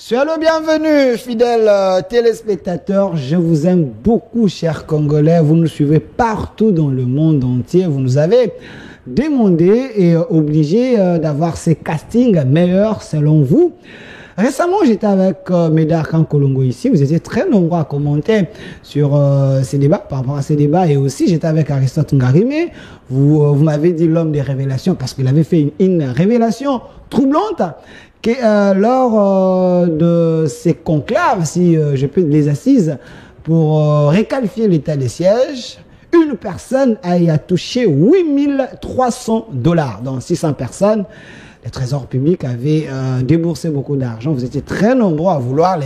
Soyez le bienvenu, fidèles téléspectateurs. Je vous aime beaucoup, chers Congolais. Vous nous suivez partout dans le monde entier. Vous nous avez demandé et obligé d'avoir ces castings meilleurs selon vous. Récemment, j'étais avec Médard Kankolongo ici. Vous étiez très nombreux à commenter sur ces débats, par rapport à ces débats. Et aussi, j'étais avec Aristote Ngarimé. Vous m'avez dit l'homme des révélations parce qu'il avait fait une révélation troublante. Que, lors de ces conclaves, si je peux les assises, pour réqualifier l'état des sièges, une personne a touché 8300 $. Donc 600 personnes, le trésor public avait déboursé beaucoup d'argent. Vous étiez très nombreux à vouloir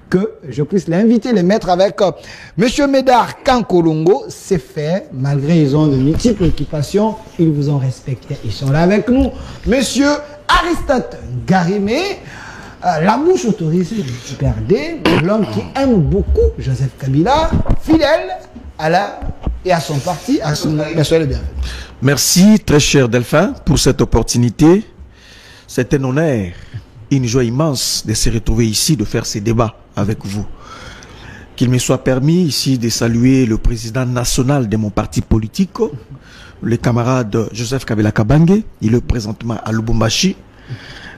que je puisse l'inviter, les mettre avec Monsieur Médard Kankolongo. C'est fait, malgré ils ont de multiples occupations, ils vous ont respecté. Ils sont là avec nous. Monsieur Aristote Ngarimé, la bouche autorisée du PRD, l'homme qui aime beaucoup Joseph Kabila, fidèle à la et à son parti, à son soyez le bienvenu. Merci très cher Delphin pour cette opportunité. C'est un honneur, une joie immense de se retrouver ici, de faire ces débats avec vous. Qu'il me soit permis ici de saluer le président national de mon parti politique, le camarade Joseph Kabila Kabange, il est présentement à Lubumbashi,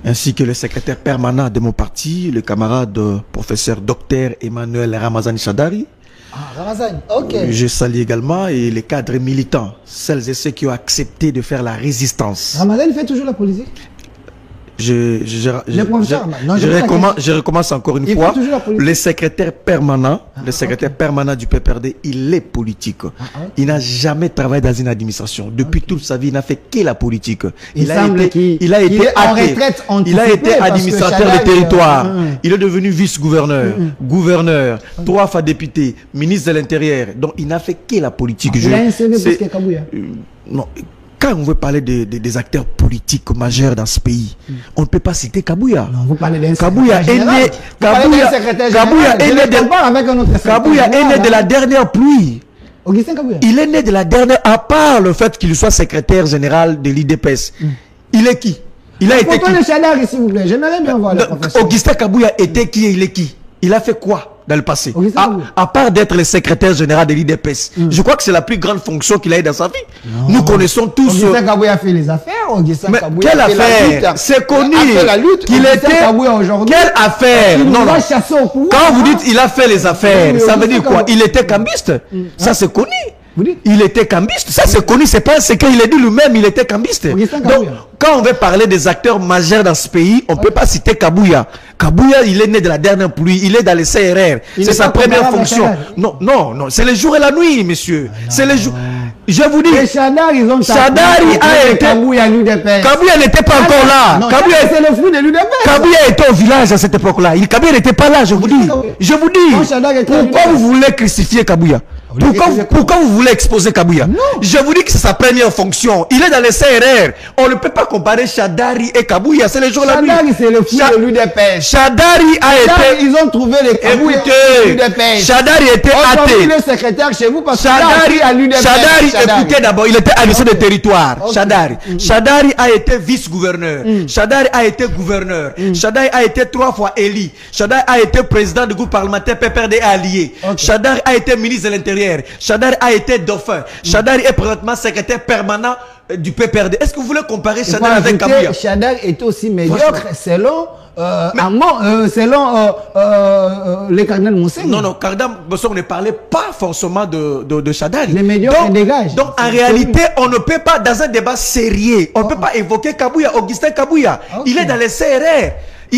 ainsi que le secrétaire permanent de mon parti, le camarade professeur Dr Emmanuel Ramazani Shadari. Ah, Ramazani, ok. Je salue également et les cadres militants, celles et ceux qui ont accepté de faire la résistance. Ramazani fait toujours la politique? Je recommence encore une fois. Le secrétaire permanent, permanent du PPRD, il est politique. Il n'a jamais travaillé dans une administration. Depuis toute sa vie, il n'a fait que la politique. Il a été administrateur de territoire. Il est devenu vice-gouverneur, gouverneur, 3 fois député, ministre de l'Intérieur. Donc il n'a fait que la politique. Non. Quand on veut parler des acteurs politiques majeurs dans ce pays, on ne peut pas citer Kabouya. Non, vous parlez d'un Kabouya est né, de la dernière pluie. Augustin Kabouya. Il est né de la dernière, à part le fait qu'il soit secrétaire général de l'IDPS. Il est qui? Il a été qui? S'il vous plaît, j'aimerais bien voir le professeur. Augustin Kabouya était qui et il est qui? Il a fait quoi dans le passé, à part d'être le secrétaire général de l'IDPS? Je crois que c'est la plus grande fonction qu'il a eu dans sa vie. Non. Nous connaissons tous. Augustin Kabouya a fait les affaires. Mais quelle affaire? C'est connu qu'il était. Quelle affaire? Non, non. Quand vous dites il a fait les affaires, ça veut dire quoi? Il était cambiste. Ça c'est connu. Il était cambiste, ça c'est connu, c'est pas un secret, il a dit lui-même, il était cambiste. Donc, quand on veut parler des acteurs majeurs dans ce pays, on ne peut pas citer Kabouya. Kabouya, il est né de la dernière pluie, il est dans les CRR, c'est sa première fonction. Non, non, non, c'est le jour et la nuit, monsieur. C'est le jour. Je vous dis, Shadari a été. Kabouya n'était pas encore là. Kabouya était au village à cette époque-là. Kabouya n'était pas là, je vous dis. Je vous dis, pourquoi vous voulez crucifier Kabouya? Pourquoi vous voulez exposer Kabouya? Je vous dis que c'est sa première fonction. Il est dans les CRR. On ne peut pas comparer Shadari et Kabouya. C'est le jour la nuit. Shadari, c'est le fou de l'UDPS. Shadari a été. Ils ont trouvé les Kabouya. Écoutez, Shadari était athée. Le secrétaire chez vous parce que Shadari, écoutez d'abord, il était administrateur de territoire. Shadari a été vice-gouverneur. Shadari a été gouverneur. Shadari a été 3 fois élu. Shadari a été président du groupe parlementaire PPRD allié. Shadari a été ministre de l'Intérieur. Shadari a été dauphin. Shadari est présentement secrétaire permanent du PPRD. Est-ce que vous voulez comparer Shadari avec Kabouya? Shadari est aussi médiocre selon les cardinal Mousseng. Non, non, cardinal Mousseng ne parlait pas forcément de Shadari. Les médiocres dégagent. Donc en réalité, on ne peut pas, dans un débat sérieux, on ne peut pas évoquer Kabouya, Augustin Kabouya. Il est dans les CRR.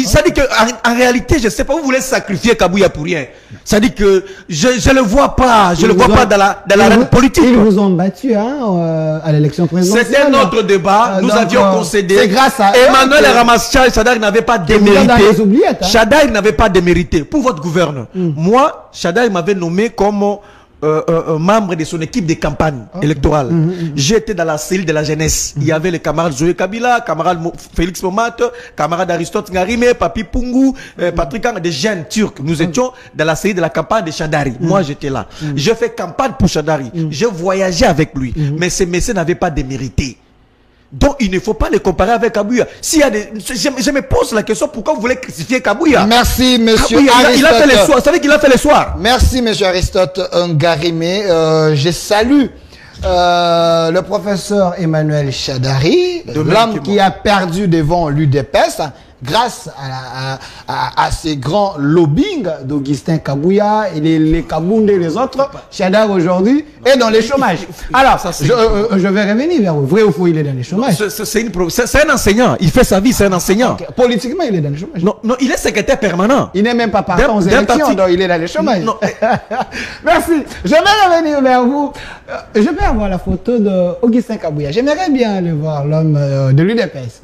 Ça dit qu'en réalité, je ne sais pas, vous voulez sacrifier Kabouya pour rien. Ça dit que je ne le vois pas, je ne le vois pas dans la politique. Ils vous ont battu à l'élection présidentielle. C'était notre débat, nous avions concédé. C'est grâce à Emmanuel Ramaschal, Shadari n'avait pas démérité. Shadari n'avait pas démérité pour votre gouverneur. Moi, Shadari m'avait nommé comme membre de son équipe de campagne électorale. J'étais dans la cellule de la jeunesse. Il y avait les camarades Zoé Kabila, camarade Félix Momat, camarade Aristote Ngarimé, Papi Pungu, Patrick Ang, des jeunes turcs. Nous étions dans la cellule de la campagne de Shadari. Moi, j'étais là. Je fais campagne pour Shadari. Je voyageais avec lui. Mais ces messieurs n'avaient pas démérité. Donc il ne faut pas les comparer avec Kabouya. S'il y a des... je me pose la question, pourquoi vous voulez crucifier Kabouya? Merci monsieur Kabouya, Aristote. il a fait les soirs. Vous savez qu'il a fait les soirs. Merci monsieur Aristote Ngarimé. Je salue le professeur Emmanuel Chadari, l'homme qui a perdu devant l'UDPS grâce à ces grands lobbying d'Augustin Kabouya et les Kaboundé et les autres. Chadar aujourd'hui est dans les chômages. Alors, je vais revenir vers vous. Vrai ou faux, il est dans les chômages? C'est un enseignant. Il fait sa vie, c'est un enseignant. Okay. Politiquement, il est dans les chômages. Non, non, il est secrétaire permanent. Il n'est même pas partant aux élections, donc il est dans les chômages. Non. Merci. Je vais revenir vers vous. Je vais avoir la photo d'Augustin Kabouya. J'aimerais bien aller voir l'homme de l'UDPS.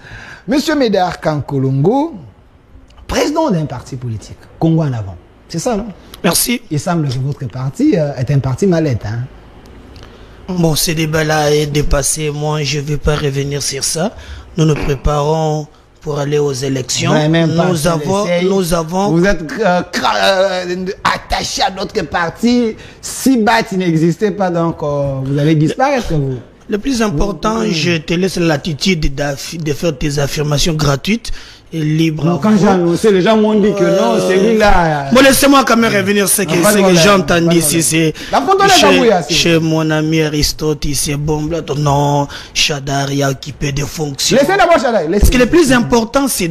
Monsieur Médard Kankolongo, président d'un parti politique, Congo en avant. C'est ça, non? Merci. Il semble que votre parti est un parti mallette. Hein? Bon, ce débat-là est dépassé. Moi, je ne vais pas revenir sur ça. Nous nous préparons pour aller aux élections. Nous avons... Vous êtes attaché à notre parti. Si BAT n'existait pas, donc vous allez disparaître, vous. Le plus important, je te laisse la latitude de faire tes affirmations gratuites et libres. Non, quand j'ai annoncé, les gens m'ont dit que non, celui-là... Bon, laissez-moi quand même revenir sur ce que j'ai entendu ici. C'est chez mon ami Aristote, c'est bon. Non, Chadari a occupé des fonctions. Laissez d'abord Chadari. Parce que le plus important, c'est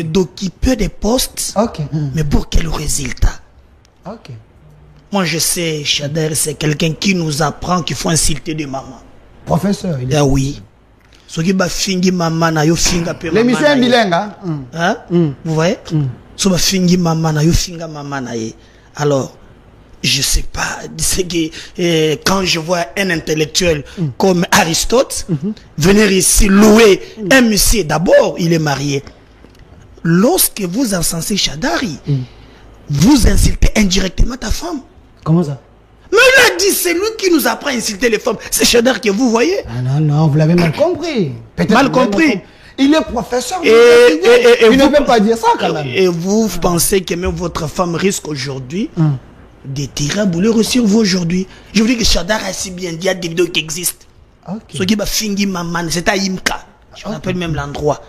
d'occuper des postes. Okay. Mais pour quel résultat? Ok. Moi, je sais, Chadar, c'est quelqu'un qui nous apprend qu'il faut insulter des mamans. Professeur, il est... Ah oui. Ce qui va finir maman, na yo finga pe maman. L'émission est bilingue, hein? Vous voyez? Ce qui va finir maman, na yo finga maman na ye. Alors, je sais pas, c'est que quand je vois un intellectuel comme Aristote venir ici louer un monsieur, d'abord, il est marié. Lorsque vous encensez Chadari, vous insultez indirectement ta femme. Comment ça? Mais il a dit, c'est lui qui nous apprend à insulter les femmes. C'est Chadar que vous voyez. Ah non, non, vous l'avez mal compris. Mal compris. Il est professeur. Il ne peut pas dire ça quand même. Et vous pensez que même votre femme risque aujourd'hui de tirer à boulet sur vous aujourd'hui. Je vous dis que Chadar a si bien dit, il y a des vidéos qui existent. Ce qui va finir maman, c'est à Imka. Je me rappelle même l'endroit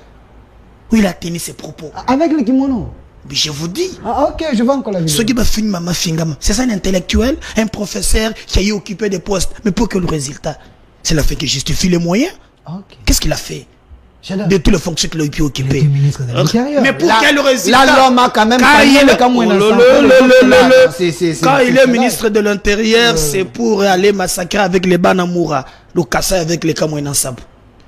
où il a tenu ses propos. Avec le kimono. Mais je vous dis. Ah, ok, je vois encore la vidéo. Ce qui va finir maman fingama, c'est ça un intellectuel, un professeur qui a eu occupé des postes. Mais pour quel résultat? C'est la fait que justifie les moyens. Qu'est-ce qu'il a fait? De tous les fonctions qu'il a pu occuper. Ministre de l'Intérieur. Mais pour quel résultat? Là, l'homme a quand même quand il est ministre de l'Intérieur, c'est pour aller massacrer avec les Banamoura, le casser avec les Kamouénan Sabou.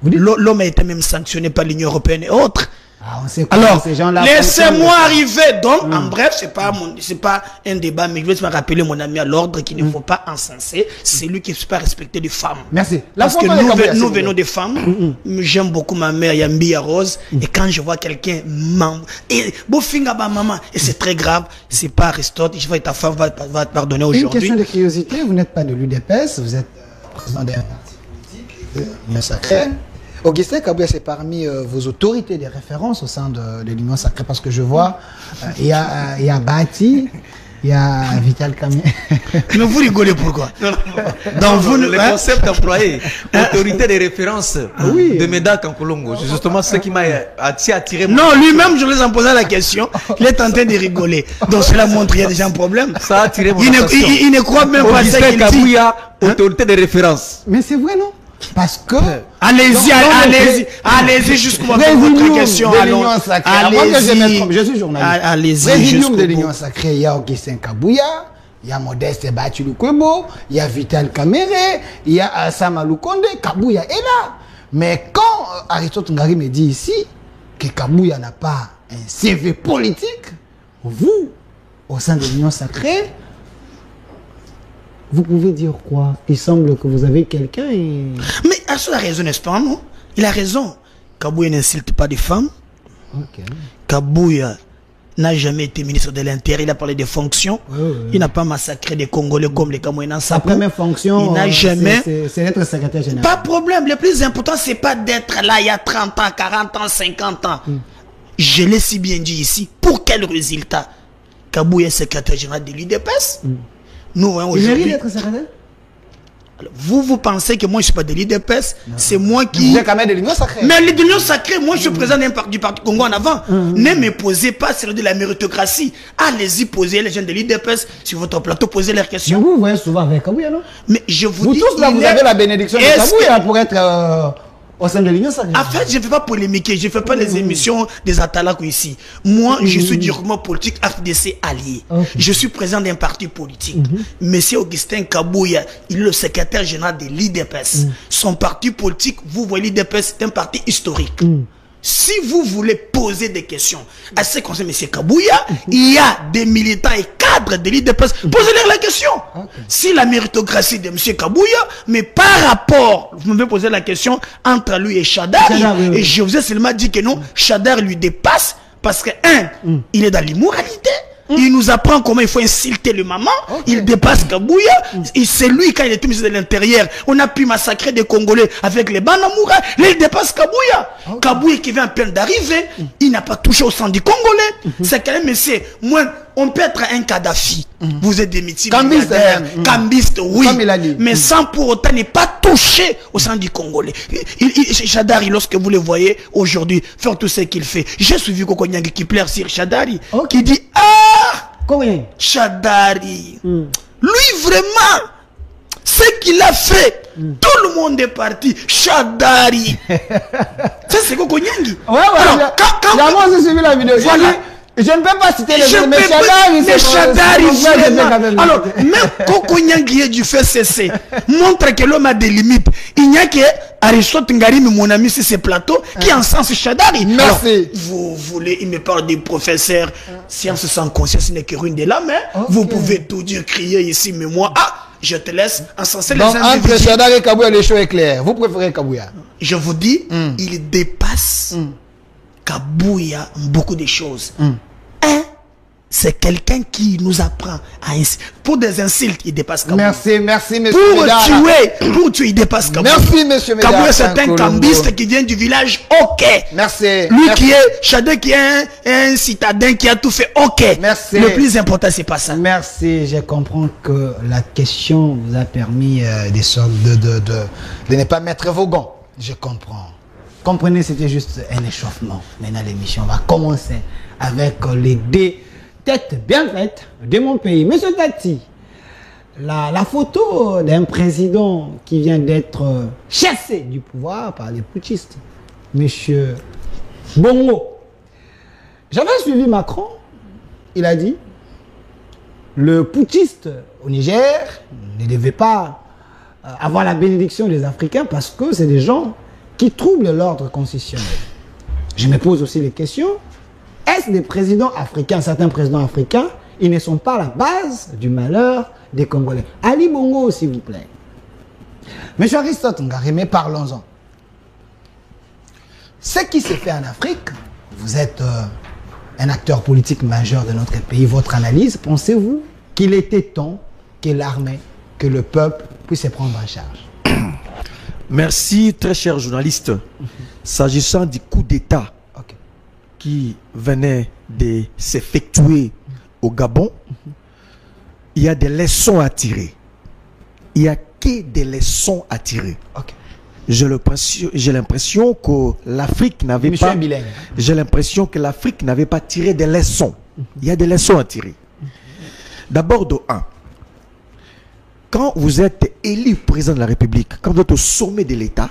L'homme a été même sanctionné par l'Union européenne et autres. Ah, on sait alors, laissez-moi arriver. Donc, en bref, c'est pas un débat, mais je vais me rappeler mon ami à l'ordre qu'il ne faut pas encenser. C'est lui qui ne peut pas respecter les femmes. Merci. Parce que nous venons des femmes. J'aime beaucoup ma mère, Yambi Rose. Et quand je vois quelqu'un, et maman, et c'est très grave, c'est pas Aristote. Je vois que ta femme va te pardonner aujourd'hui. Une question de curiosité, vous n'êtes pas de l'UDPS, vous êtes président d'un parti politique, mais sacré. Augustin Kabouya, c'est parmi vos autorités de référence au sein de l'Union Sacrée, parce que je vois, il y a Bati, il y a Vital Kamé. Mais vous rigolez pourquoi? Dans vous, le concept employé, autorité de référence de Médard Kankolongo, c'est justement ce qui m'a attiré. Non, lui-même, je lui ai posé la question, il est en train de rigoler. Donc cela montre qu'il y a déjà un problème. Ça a attiré mon attention. Il ne croit même pas à ça qu'il dit. Kabouya, autorité de référence. Mais c'est vrai, non? Parce que... Allez-y jusqu'au bout de votre question. Je suis journaliste. Allez-y. Présidium de l'Union Sacrée, il y a Augustin Kabouya, il y a Modeste Batulukwebo, il y a Vital Kamere, il y a Sama Lukonde, Kabouya est là. Mais quand Aristote Ngari me dit ici que Kabouya n'a pas un CV politique, vous, au sein de l'Union Sacrée, vous pouvez dire quoi? Il semble que vous avez quelqu'un et... Mais Assou a raison, n'est-ce pas, non? Il a raison. Kabouya n'insulte pas des femmes. Kabouya n'a jamais été ministre de l'Intérieur. Il a parlé des fonctions. Il n'a pas massacré des Congolais comme les Kamouénan Sabou. Sa première fonction, il n'a jamais... c'est d'être secrétaire général. Pas de problème. Le plus important, c'est pas d'être là il y a 30 ans, 40 ans, 50 ans. Je l'ai si bien dit ici. Pour quel résultat? Kabouya est secrétaire général de l'UDPS. Nous voyons aujourd'hui. Il mérite d'être secrétaire? Vous pensez que moi je ne suis pas de l'IDPS, c'est moi qui... Vous êtes quand même de l'Union Sacrée. Mais de l'Union Sacrée, moi je suis président du Parti Congo en avant. Ne me posez pas sur de la méritocratie. Allez-y, posez les gens de l'IDPS sur votre plateau, posez leurs questions. Mais vous voyez souvent avec Kabouya, non? Mais je vous dis... Vous tous là, vous avez la bénédiction de Kabouya pour être... au sein de l'Union Sacrée. En fait, je ne fais pas polémiquer, je ne fais pas les émissions des Atalakou ici. Moi, je suis directement politique FDC allié. Je suis président d'un parti politique. Monsieur Augustin Kabouya, il est le secrétaire général de l'IDPS. Son parti politique, vous voyez, l'IDPS est un parti historique. Si vous voulez poser des questions à ce qui concerne M. Kabouya, il y a des militants et cadres de l'IDPS. Posez-leur la question. Si la méritocratie de M. Kabouya, mais par rapport, vous m'avez posé la question entre lui et Chadar, et je vous ai seulement dit que non, Chadar lui dépasse parce que, il est dans l'immoralité. Il nous apprend comment il faut insulter le maman. Il dépasse Kabouya. C'est lui, quand il était ministre de l'Intérieur, on a pu massacrer des Congolais avec les Banamoura. Là, il dépasse Kabouya. Kabouya qui vient à peine d'arriver, il n'a pas touché au sang du Congolais. C'est quand même, monsieur, moi, on peut être un Kadhafi. Vous êtes des métiers. Cambiste, oui. Mais sans pour autant ne pas toucher au sang du Congolais. Chadari, lorsque vous le voyez aujourd'hui, faire tout ce qu'il fait. J'ai suivi Kokonyang qui pleure sur Chadari, qui dit Chadari, lui vraiment, ce qu'il a fait, tout le monde est parti. Chadari. Ça c'est Kokonyangi. Alors, quand j'ai suivi la vidéo, voilà. Je ne peux pas citer les gens, mais Chadari, alors, même Kokonyangi est du fait cesser, montre que l'homme a des limites. Il n'y a que Aristote Ngari, mon ami, sur ces plateaux, qui encense Chadari. Merci. Alors, vous voulez, il me parle des professeurs, science sans conscience n'est que ruine de l'âme, hein. Vous pouvez tout dire, crier ici, mais moi, je te laisse encenser les individus. Entre Chadari et Kabouya, les choses est claires. Vous préférez Kabouya? Je vous dis, il dépasse Kabouya beaucoup de choses. C'est quelqu'un qui nous apprend à insulter. Pour des insultes, il dépasse Kabouya. Merci, monsieur Pour tuer, il dépasse Kabouya. Merci, monsieur Médard. Kabouya, c'est un cambiste qui vient du village, Merci. Lui qui est, Chadé qui est un citadin qui a tout fait, Merci. Le plus important, c'est pas ça. Merci, je comprends que la question vous a permis de ne pas mettre vos gants. Je comprends. Comprenez, c'était juste un échauffement. Maintenant, l'émission va commencer avec les têtes bien faites de mon pays. Monsieur Tati, la photo d'un président qui vient d'être chassé du pouvoir par les putschistes, Monsieur Bongo. J'avais suivi Macron, il a dit, le putschiste au Niger ne devait pas avoir la bénédiction des Africains parce que c'est des gens qui troublent l'ordre constitutionnel. Je me pose aussi les questions. Est-ce des présidents africains, certains présidents africains, ils ne sont pas la base du malheur des Congolais? Ali Bongo, s'il vous plaît. Monsieur Aristote Ngari, mais parlons-en. Ce qui se fait en Afrique, vous êtes un acteur politique majeur de notre pays. Votre analyse, pensez-vous qu'il était temps que l'armée, que le peuple puisse se prendre en charge? Merci, très cher journaliste. S'agissant du coup d'État qui venait de s'effectuer au Gabon, il y a des leçons à tirer. Il n'y a que des leçons à tirer. J'ai l'impression que l'Afrique n'avait pas... J'ai l'impression que l'Afrique n'avait pas tiré des leçons. Il y a des leçons à tirer. D'abord, de 1. Quand vous êtes élu président de la République, quand vous êtes au sommet de l'État,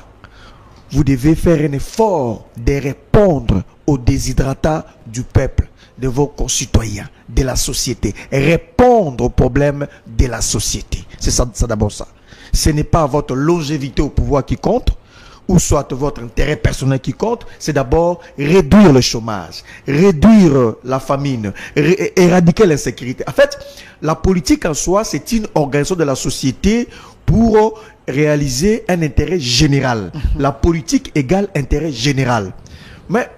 vous devez faire un effort de répondre aux déshydratats du peuple, de vos concitoyens, de la société. Répondre aux problèmes de la société. C'est ça, d'abord ça. Ce n'est pas votre longévité au pouvoir qui compte, ou soit votre intérêt personnel qui compte. C'est d'abord réduire le chômage, réduire la famine, éradiquer l'insécurité. En fait, la politique en soi, c'est une organisation de la société pour réaliser un intérêt général. La politique égale intérêt général. Mais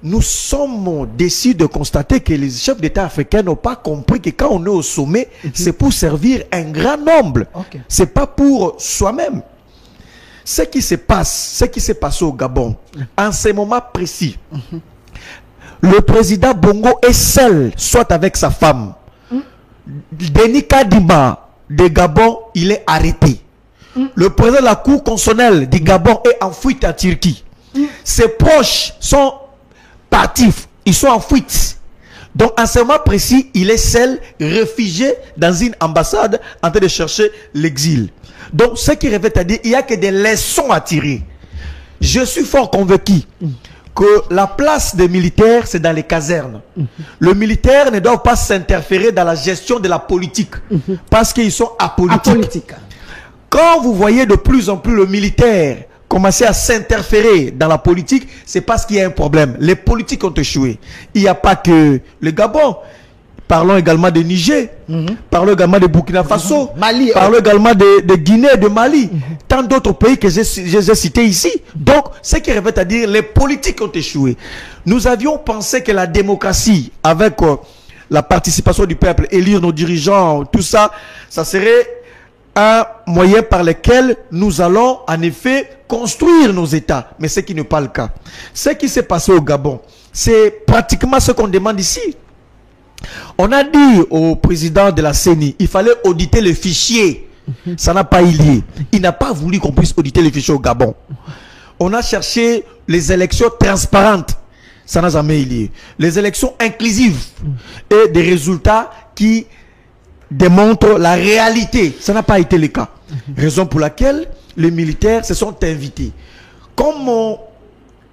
nous sommes déçus de constater que les chefs d'État africains n'ont pas compris que quand on est au sommet, c'est pour servir un grand nombre. C'est pas pour soi-même. Ce qui se passe au Gabon, en ce moment précis, le président Bongo est seul, soit avec sa femme. Denis Kadima de Gabon, il est arrêté. Le président de la Cour constitutionnelle du Gabon est en fuite en Turquie. Ses proches sont partis, ils sont en fuite. Donc, en ce moment précis, il est seul, réfugié dans une ambassade, en train de chercher l'exil. Donc, ce qui revient à dire, il n'y a que des leçons à tirer. Je suis fort convaincu que la place des militaires, c'est dans les casernes. Le militaire ne doit pas s'interférer dans la gestion de la politique, parce qu'ils sont apolitiques. Quand vous voyez de plus en plus le militaire commencer à s'interférer dans la politique, c'est parce qu'il y a un problème. Les politiques ont échoué. Il n'y a pas que le Gabon. Parlons également de Niger. Parlons également de Burkina Faso. Mali. Parlons également de Guinée, de Mali. Tant d'autres pays que j'ai cités ici. Donc, ce qui revient à dire, les politiques ont échoué. Nous avions pensé que la démocratie, avec la participation du peuple, élire nos dirigeants, tout ça, ça serait un moyen par lequel nous allons en effet construire nos États. Mais ce qui n'est pas le cas. Ce qui s'est passé au Gabon, c'est pratiquement ce qu'on demande ici. On a dit au président de la CENI, il fallait auditer le fichier. Ça n'a pas eu lieu. Il n'a pas voulu qu'on puisse auditer les fichiers au Gabon. On a cherché les élections transparentes. Ça n'a jamais eu lieu. Les élections inclusives et des résultats qui démontrent la réalité. Ça n'a pas été le cas. Raison pour laquelle les militaires se sont invités. Comme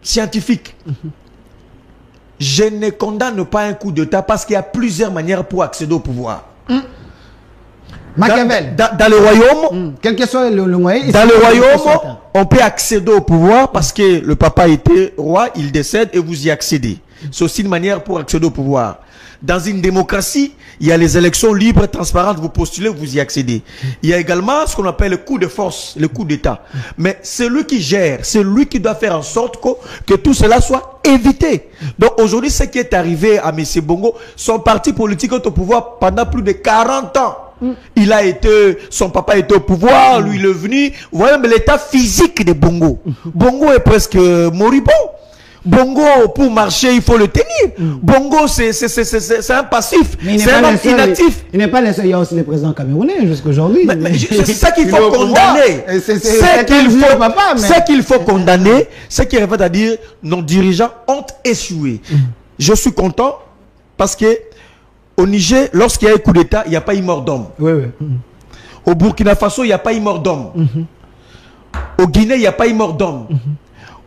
scientifique, je ne condamne pas un coup d'État parce qu'il y a plusieurs manières pour accéder au pouvoir. Machiavel. Dans le royaume, quel que soit le moyen, dans le royaume, on peut accéder au pouvoir parce que le papa était roi, il décède et vous y accédez. C'est aussi une manière pour accéder au pouvoir. Dans une démocratie, il y a les élections libres et transparentes, vous postulez, vous y accédez. Il y a également ce qu'on appelle le coup de force, le coup d'État. Mais c'est lui qui gère, c'est lui qui doit faire en sorte que tout cela soit évité. Donc aujourd'hui, ce qui est arrivé à M. Bongo, son parti politique est au pouvoir pendant plus de 40 ans. Il a été, son papa était au pouvoir, lui il est venu. Vous voyez, mais l'état physique de Bongo. Bongo est presque moribond. Bongo, pour marcher, il faut le tenir. Bongo, c'est un passif. C'est un homme inactif. Il n'est pas le seul. Il y a aussi les présidents camerounais jusqu'à aujourd'hui. C'est ça qu'il faut condamner. Ce qu'il faut condamner, ce qui revient à dire, nos dirigeants ont échoué. Je suis content parce que au Niger, lorsqu'il y a un coup d'État, il n'y a pas eu mort d'homme. Au Burkina Faso, il n'y a pas eu mort d'homme. Au Guinée, il n'y a pas eu mort d'homme.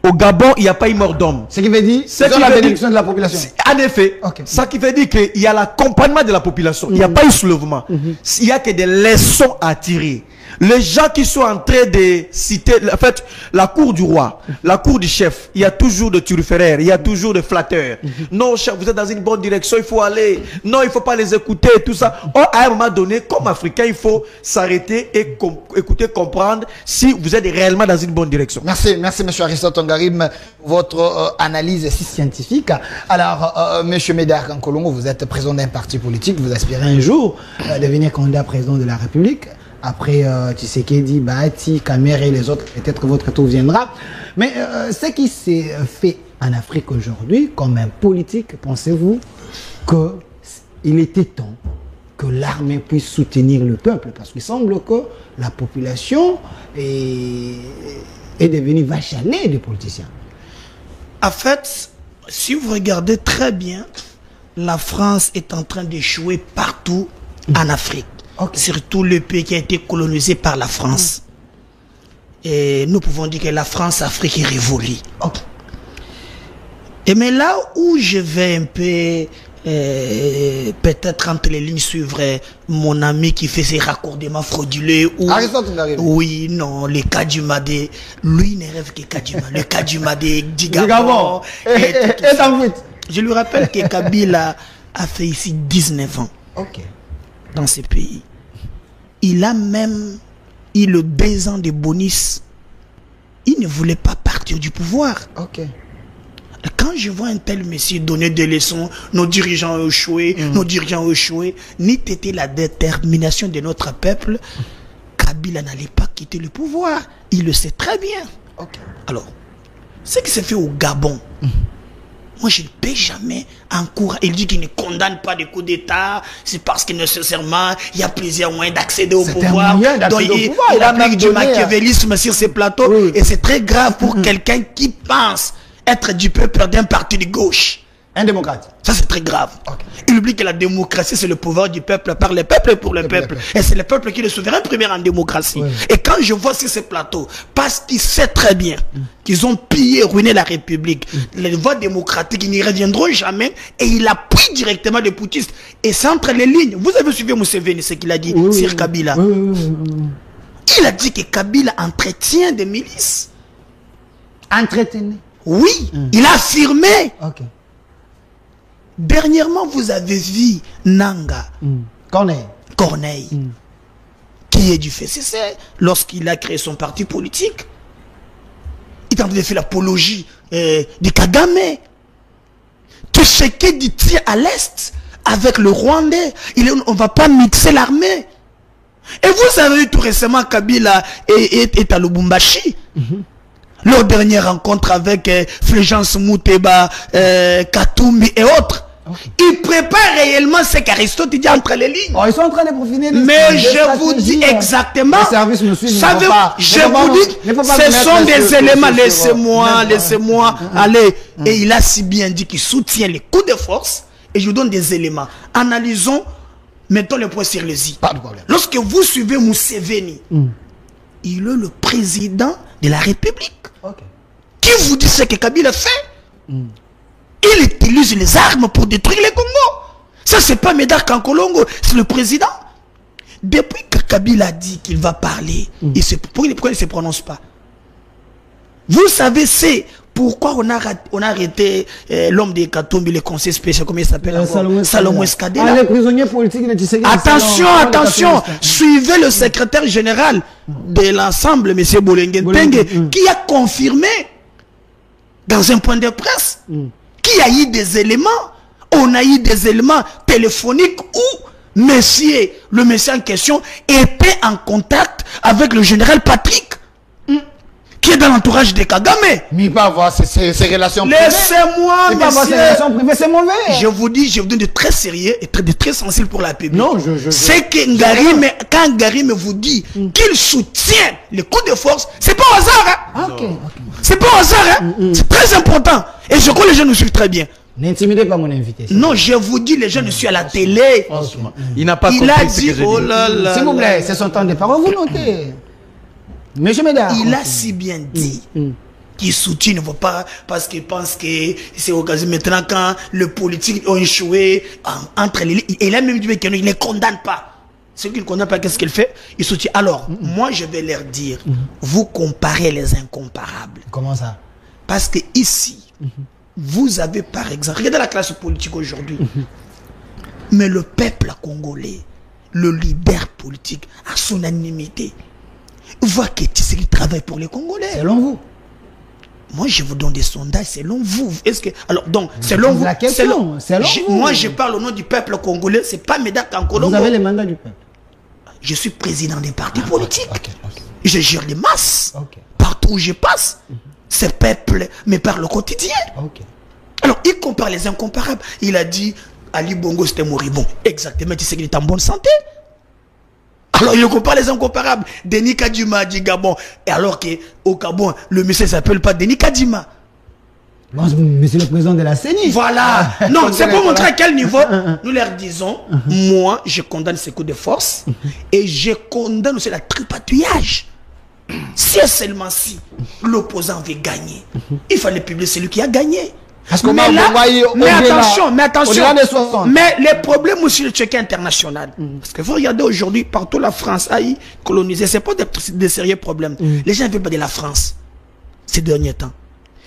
Au Gabon, il n'y a pas eu mort d'homme. Ce qui veut dire, c'est la bénédiction de la population. En effet, ça qui veut dire qu'il y a l'accompagnement de la population. Il n'y a pas eu soulèvement. Il n'y a que des leçons à tirer. Les gens qui sont en train de citer, en fait, la cour du roi, la cour du chef, il y a toujours de turiféraires, il y a toujours de flatteurs. Non, chef, vous êtes dans une bonne direction, il faut aller. Non, il ne faut pas les écouter, tout ça. Or, à un moment donné, comme Africain, il faut s'arrêter et écouter, comprendre si vous êtes réellement dans une bonne direction. Merci, monsieur Aristote Tongarim, votre analyse si scientifique. Alors, monsieur Médard Kankolongo, vous êtes président d'un parti politique, vous aspirez un jour devenir candidat président de la République. Après, Tshisekedi, Bahati, Kamer et les autres, peut-être que votre tour viendra. Mais ce qui s'est fait en Afrique aujourd'hui, comme un politique, pensez-vous qu'il était temps que l'armée puisse soutenir le peuple? Parce qu'il semble que la population est devenue vache à lait des politiciens. En fait, si vous regardez très bien, la France est en train d'échouer partout en Afrique. Surtout le pays qui a été colonisé par la France. Et nous pouvons dire que la France-Afrique est révolue. Et mais là où je vais un peu, peut-être entre les lignes suivre mon ami qui fait ses raccordements frauduleux. Oui, non, le cas du Madé, lui ne rêve que le cas du Madé, du Gabon. Je lui rappelle que Kabila a fait ici 19 ans. Dans ces pays. Il a même eu le 2 ans de bonus. Il ne voulait pas partir du pouvoir. Quand je vois un tel monsieur donner des leçons, nos dirigeants ont échoué, n'eût été la détermination de notre peuple, Kabila n'allait pas quitter le pouvoir. Il le sait très bien. Alors, ce qui s'est fait au Gabon, Moi, je ne peux jamais encourager. Il dit qu'il ne condamne pas des coups d'État. C'est parce que nécessairement, il y a plusieurs moyens d'accéder au pouvoir. Donc, il applique du machiavélisme sur ces plateaux. Oui. Et c'est très grave pour quelqu'un qui pense être du peuple d'un parti de gauche. Un démocrate. Ça, c'est très grave. Okay. Il oublie que la démocratie, c'est le pouvoir du peuple par le peuple et pour le peuple. Et c'est le peuple qui est le souverain premier en démocratie. Oui. Et quand je vois sur ces plateaux, parce qu'il sait très bien qu'ils ont pillé, ruiné la République, les voies démocratiques, ils n'y reviendront jamais, et il appuie directement les poutistes. Et c'est entre les lignes. Vous avez suivi Museveni, ce qu'il a dit sur Kabila. Il a dit que Kabila entretient des milices. Entretenu. Oui, il a affirmé. Okay. Dernièrement, vous avez vu Nanga Corneille qui est du FCC lorsqu'il a créé son parti politique. Il a fait l'apologie de Kagame. Tshisekedi tient à l'Est avec le Rwandais. On ne va pas mixer l'armée. Et vous avez vu tout récemment Kabila est à Lubumbashi. Leur dernière rencontre avec Fulgence Muteba, Katumbi et autres. Okay. Ils préparent réellement ce qu'Aristote dit entre les lignes. Oh, ils sont en train de profiter. Mais je vous dis exactement. Je vous dis, ce sont des éléments. Laissez-moi aller. Et il a si bien dit qu'il soutient les coups de force. Et je vous donne des éléments. Analysons, mettons le point sur les i. Pas de problème. Lorsque vous suivez Museveni, il est le président de la République. Okay. Qui vous dit ce que Kabila fait? Il utilise les armes pour détruire les Congo. Ça, c'est pas Médard Kankolongo, c'est le président. Depuis que Kabila a dit qu'il va parler, pourquoi il ne se prononce pas? Vous savez, c'est pourquoi on a arrêté l'homme de Katumbi, le conseil spécial, comment il s'appelle? Salomon Escadela. Les prisonniers politiques. Attention, suivez le secrétaire général de l'ensemble, M. Bolengue, qui a confirmé dans un point de presse qu'il y a eu des éléments, on a eu des éléments téléphoniques où le monsieur en question était en contact avec le général Patrick, qui est dans l'entourage de Kagame. Mais il va avoir ces relations privées. Laissez-moi, monsieur. C'est mauvais. Je vous donne de très sérieux et de très sensible pour la public. Non, c'est que Ngarime, quand Ngarime vous dit qu'il soutient les coups de force, c'est pas au hasard. Hein? Okay. C'est pas au hasard. Hein? C'est très important. Et je crois que les gens nous suivent très bien. N'intimidez pas mon invité. Non, je vous dis, les gens ne suivent à la télé. Okay. Il n'a pas compris ce que je dis. Oh là là. S'il vous plaît, c'est son temps de parole. Vous notez. Monsieur Médard. Il a si bien dit qu'il soutient, ne va pas parce qu'il pense que c'est occasion. Maintenant, quand le politique ont échoué entre les lignes, il a même dit qu'il ne les condamne pas. Ceux qui ne condamnent pas, qu'est-ce qu'il fait? Il soutient. Alors, moi, je vais leur dire, vous comparez les incomparables. Comment ça? Parce que ici, vous avez par exemple, regardez la classe politique aujourd'hui, mais le peuple congolais, le leader politique, a son animité. Voit que Tshisekedi travaille pour les Congolais. Selon vous? Moi, je vous donne des sondages selon vous. Est-ce que alors donc selon vous? La question. Selon vous. Moi, je parle au nom du peuple congolais. C'est pas Médard Kankolongo. Vous avez les mandats du peuple. Je suis président des partis politiques. Okay. Je gère les masses. Partout où je passe, ce peuple me parle au quotidien. Alors, il compare les incomparables. Il a dit Ali Bongo c'était moribond. Exactement. Tshisekedi est en bonne santé. Alors il compare les incomparables. Denis Kadima dit Gabon. Et alors qu'au Gabon, le monsieur ne s'appelle pas Denis Kadima. Mais c'est le président de la CENI. Voilà. Non, c'est pour montrer à quel niveau nous leur disons, moi, je condamne ces coups de force et je condamne aussi la tripatouillage. Si seulement si l'opposant veut gagner, il fallait publier celui qui a gagné. Parce que mais attention, mais les problèmes aussi le check international. Parce que vous regardez aujourd'hui, partout la France a colonisé, ce n'est pas des sérieux problèmes. Les gens ne veulent pas de la France ces derniers temps.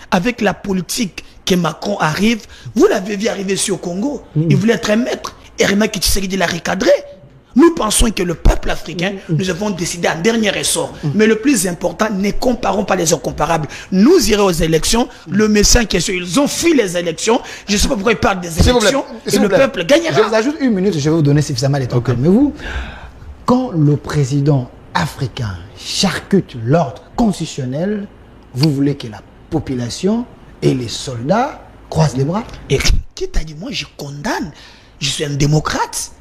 Avec la politique que Macron arrive, vous l'avez vu arriver ici au Congo, il voulait être un maître. Et René Tshisekedi l'a recadré. Nous pensons que le peuple africain, nous avons décidé un dernier ressort. Mais le plus important, ne comparons pas les incomparables. Nous irons aux élections. Le message en question, ils ont fui les élections. Je ne sais pas pourquoi ils parlent des élections. Et le peuple gagnera. Je vous ajoute une minute, je vais vous donner suffisamment de temps. Calmez-vous. Quand le président africain charcute l'ordre constitutionnel, vous voulez que la population et les soldats croise les bras. Et qui t'a dit, moi je condamne, je suis un démocrate.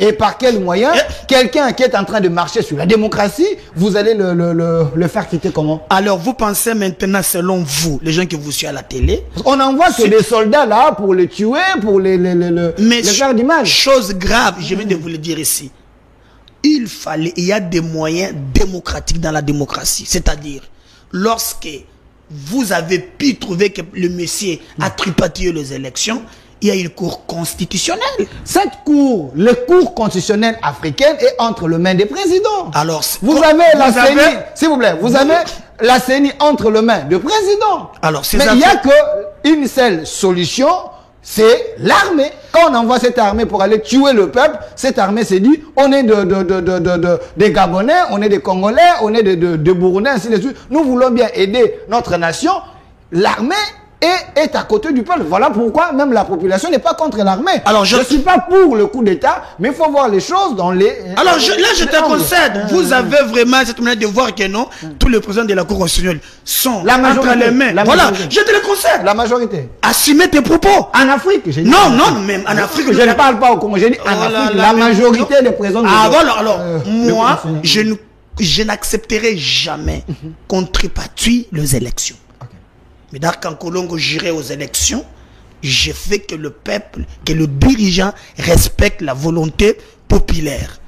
Et par quel moyen quelqu'un qui est en train de marcher sur la démocratie, vous allez le faire quitter comment? Alors vous pensez maintenant, selon vous, les gens qui vous suivent à la télé, on envoie que des soldats là pour les tuer, pour les faire du mal. Chose grave, je viens de vous le dire ici. Il y a des moyens démocratiques dans la démocratie. C'est-à-dire, lorsque vous avez pu trouver que le monsieur a tripatouillé les élections, il y a une cour constitutionnelle. Cette cour, le cour constitutionnelle africaine est entre les mains des présidents. Alors, vous avez la CENI, s'il vous plaît, vous avez la CENI entre les mains du président. Alors, mais il n'y a qu'une seule solution, c'est l'armée. Quand on envoie cette armée pour aller tuer le peuple, cette armée s'est dit, on est des Gabonais, on est des Congolais, on est des Burundais, ainsi de suite. Nous voulons bien aider notre nation. L'armée est à côté du peuple. Voilà pourquoi même la population n'est pas contre l'armée. Alors je ne suis pas pour le coup d'État, mais il faut voir les choses dans les... Alors là je te concède, vous avez vraiment cette manière de voir que non, tous les présidents de la Cour constitutionnelle sont entre les mains. Voilà, je te le concède. La majorité. Assumez tes propos. En Afrique, j'ai dit. Non, non, même en Afrique. Je ne parle pas au Congo, j'ai dit en Afrique, la majorité des présidents... Ah voilà, alors moi, je n'accepterai jamais qu'on tripatouille les élections. Mais quand Kolongo j'irai aux élections, j'ai fait que le peuple, que le dirigeant respecte la volonté populaire.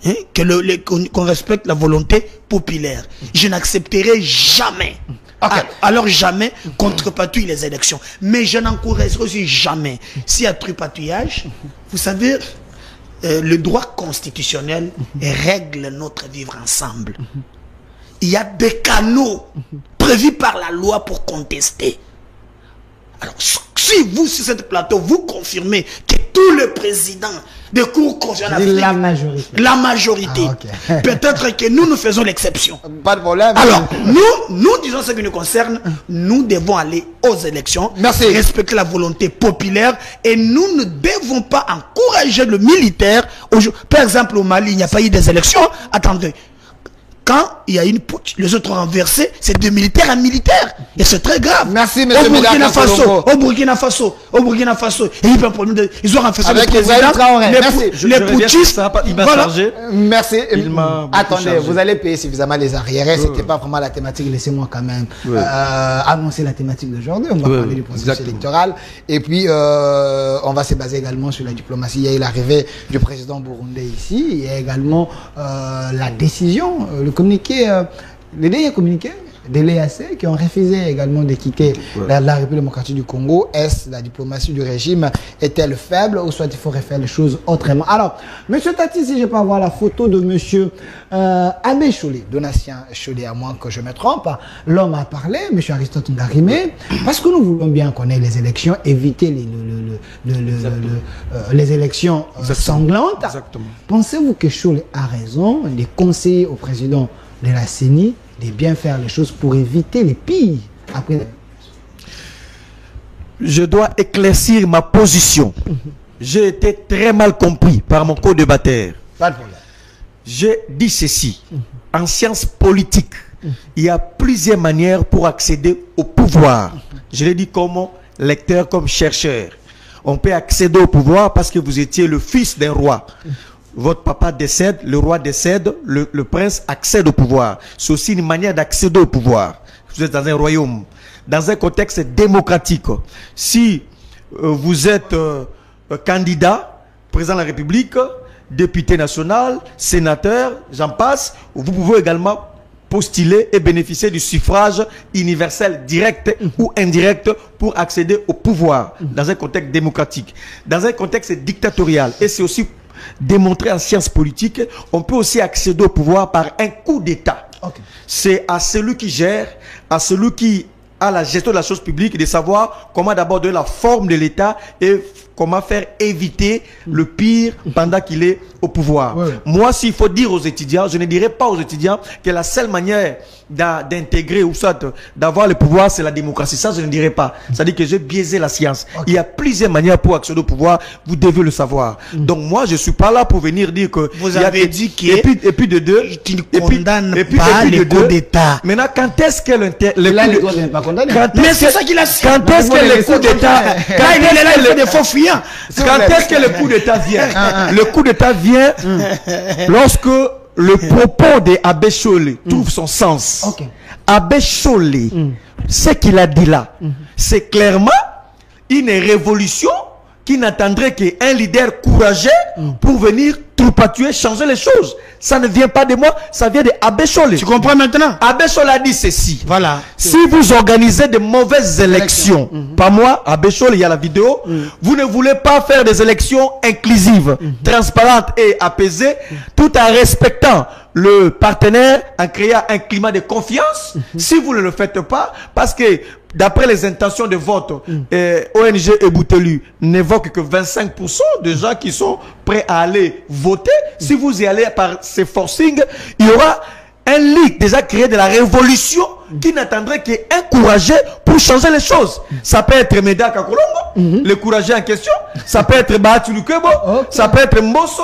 Hein? Qu'on respecte la volonté populaire. Je n'accepterai jamais, alors jamais, qu'on tripatouille les élections. Mais je n'encouragerai aussi jamais. S'il y a tripatouillage, vous savez, le droit constitutionnel règle notre vivre ensemble. Il y a des canaux prévus par la loi pour contester. Alors, si vous, sur cette plateau, vous confirmez que tous les présidents des cours constitutionnels, la majorité, peut-être que nous faisons l'exception. Pas de problème. Alors, nous disons ce qui nous concerne, nous devons aller aux élections, respecter la volonté populaire, et nous ne devons pas encourager le militaire. Par exemple, au Mali, il n'y a pas eu des élections. Attendez. Quand il y a une putsch, les autres ont renversé, c'est de militaire à militaire. Et c'est très grave. Merci, monsieur au Burkina Faso, et ils ont renversé le président. Les putschistes, il m'a chargé. Merci. Attendez, vous allez payer suffisamment les arriérés. C'était pas vraiment la thématique. Laissez-moi quand même annoncer la thématique d'aujourd'hui. On va parler du processus électoral. Et puis, on va se baser également sur la diplomatie. Il y a eu l'arrivée du président burundais ici. Il y a également la décision, le communiqué, les derniers communiqués de l'EAC qui ont refusé également de quitter la République démocratique du Congo. Est-ce la diplomatie du régime est-elle faible ou soit il faut refaire les choses autrement? Alors, monsieur Tati, si je peux avoir la photo de monsieur Abbé Cholé, Donatien Cholé, à moins que je me trompe, l'homme a parlé, monsieur Aristote Ngarimé, parce que nous voulons bien connaître les élections, éviter les élections sanglantes. Pensez-vous que Cholé a raison de conseiller au président de la CENI de bien faire les choses pour éviter les pires après? Je dois éclaircir ma position. J'ai été très mal compris par mon co-débatteur. Pas de problème. J'ai dit ceci. En sciences politiques, il y a plusieurs manières pour accéder au pouvoir. Je l'ai dit comme lecteur, comme chercheur. On peut accéder au pouvoir parce que vous étiez le fils d'un roi. Votre papa décède, le roi décède, le prince accède au pouvoir. C'est aussi une manière d'accéder au pouvoir. Vous êtes dans un royaume, dans un contexte démocratique. Si vous êtes candidat, président de la République, député national, sénateur, j'en passe, vous pouvez également postuler et bénéficier du suffrage universel direct ou indirect pour accéder au pouvoir dans un contexte démocratique. Dans un contexte dictatorial, et c'est aussi démontré en sciences politiques, on peut aussi accéder au pouvoir par un coup d'État. C'est à celui qui gère, à celui qui a la gestion de la chose publique, de savoir comment d'abord donner la forme de l'État et comment faire éviter le pire pendant qu'il est au pouvoir. Moi, s'il faut dire aux étudiants, je ne dirais pas aux étudiants que la seule manière d'intégrer ou soit d'avoir le pouvoir, c'est la démocratie. Ça, je ne dirais pas. C'est-à-dire que j'ai biaisé la science. Il y a plusieurs manières pour accéder au pouvoir. Vous devez le savoir. Donc moi, je ne suis pas là pour venir dire que... Vous avez dit que... Et puis de deux... Tu ne condamnes pas les coups d'État. Maintenant, quand est-ce que là, les coups d'État, Mais c'est ça qu'il a dit. Quand est-ce que le coup d'État... Quand il est là, il fait des faux fuyants. Quand est-ce que le coup d'État vient? Le coup d'État vient lorsque le propos de Abbé Cholé trouve son sens. Abbé Cholé, ce qu'il a dit là, c'est clairement une révolution qui n'attendrait qu'un leader courageux pour venir troupatuer, changer les choses. Ça ne vient pas de moi, ça vient de Abbé Cholé. Tu comprends maintenant? Abbé Cholé a dit ceci. Voilà. Si vous organisez de mauvaises élections, pas moi, Abbé Cholé, il y a la vidéo, vous ne voulez pas faire des élections inclusives, transparentes et apaisées, tout en respectant le partenaire, en créant un climat de confiance. Si vous ne le faites pas, parce que d'après les intentions de vote, ONG et Boutelu n'évoquent que 25% de gens qui sont prêts à aller voter. Si vous y allez par ces forcings, il y aura un leak déjà créé de la révolution qui n'attendrait qu'un courageux pour changer les choses. Ça peut être Médard Kankolongo, le courageux en question. Ça peut être Bahati Lukebo, ça peut être Mbosso,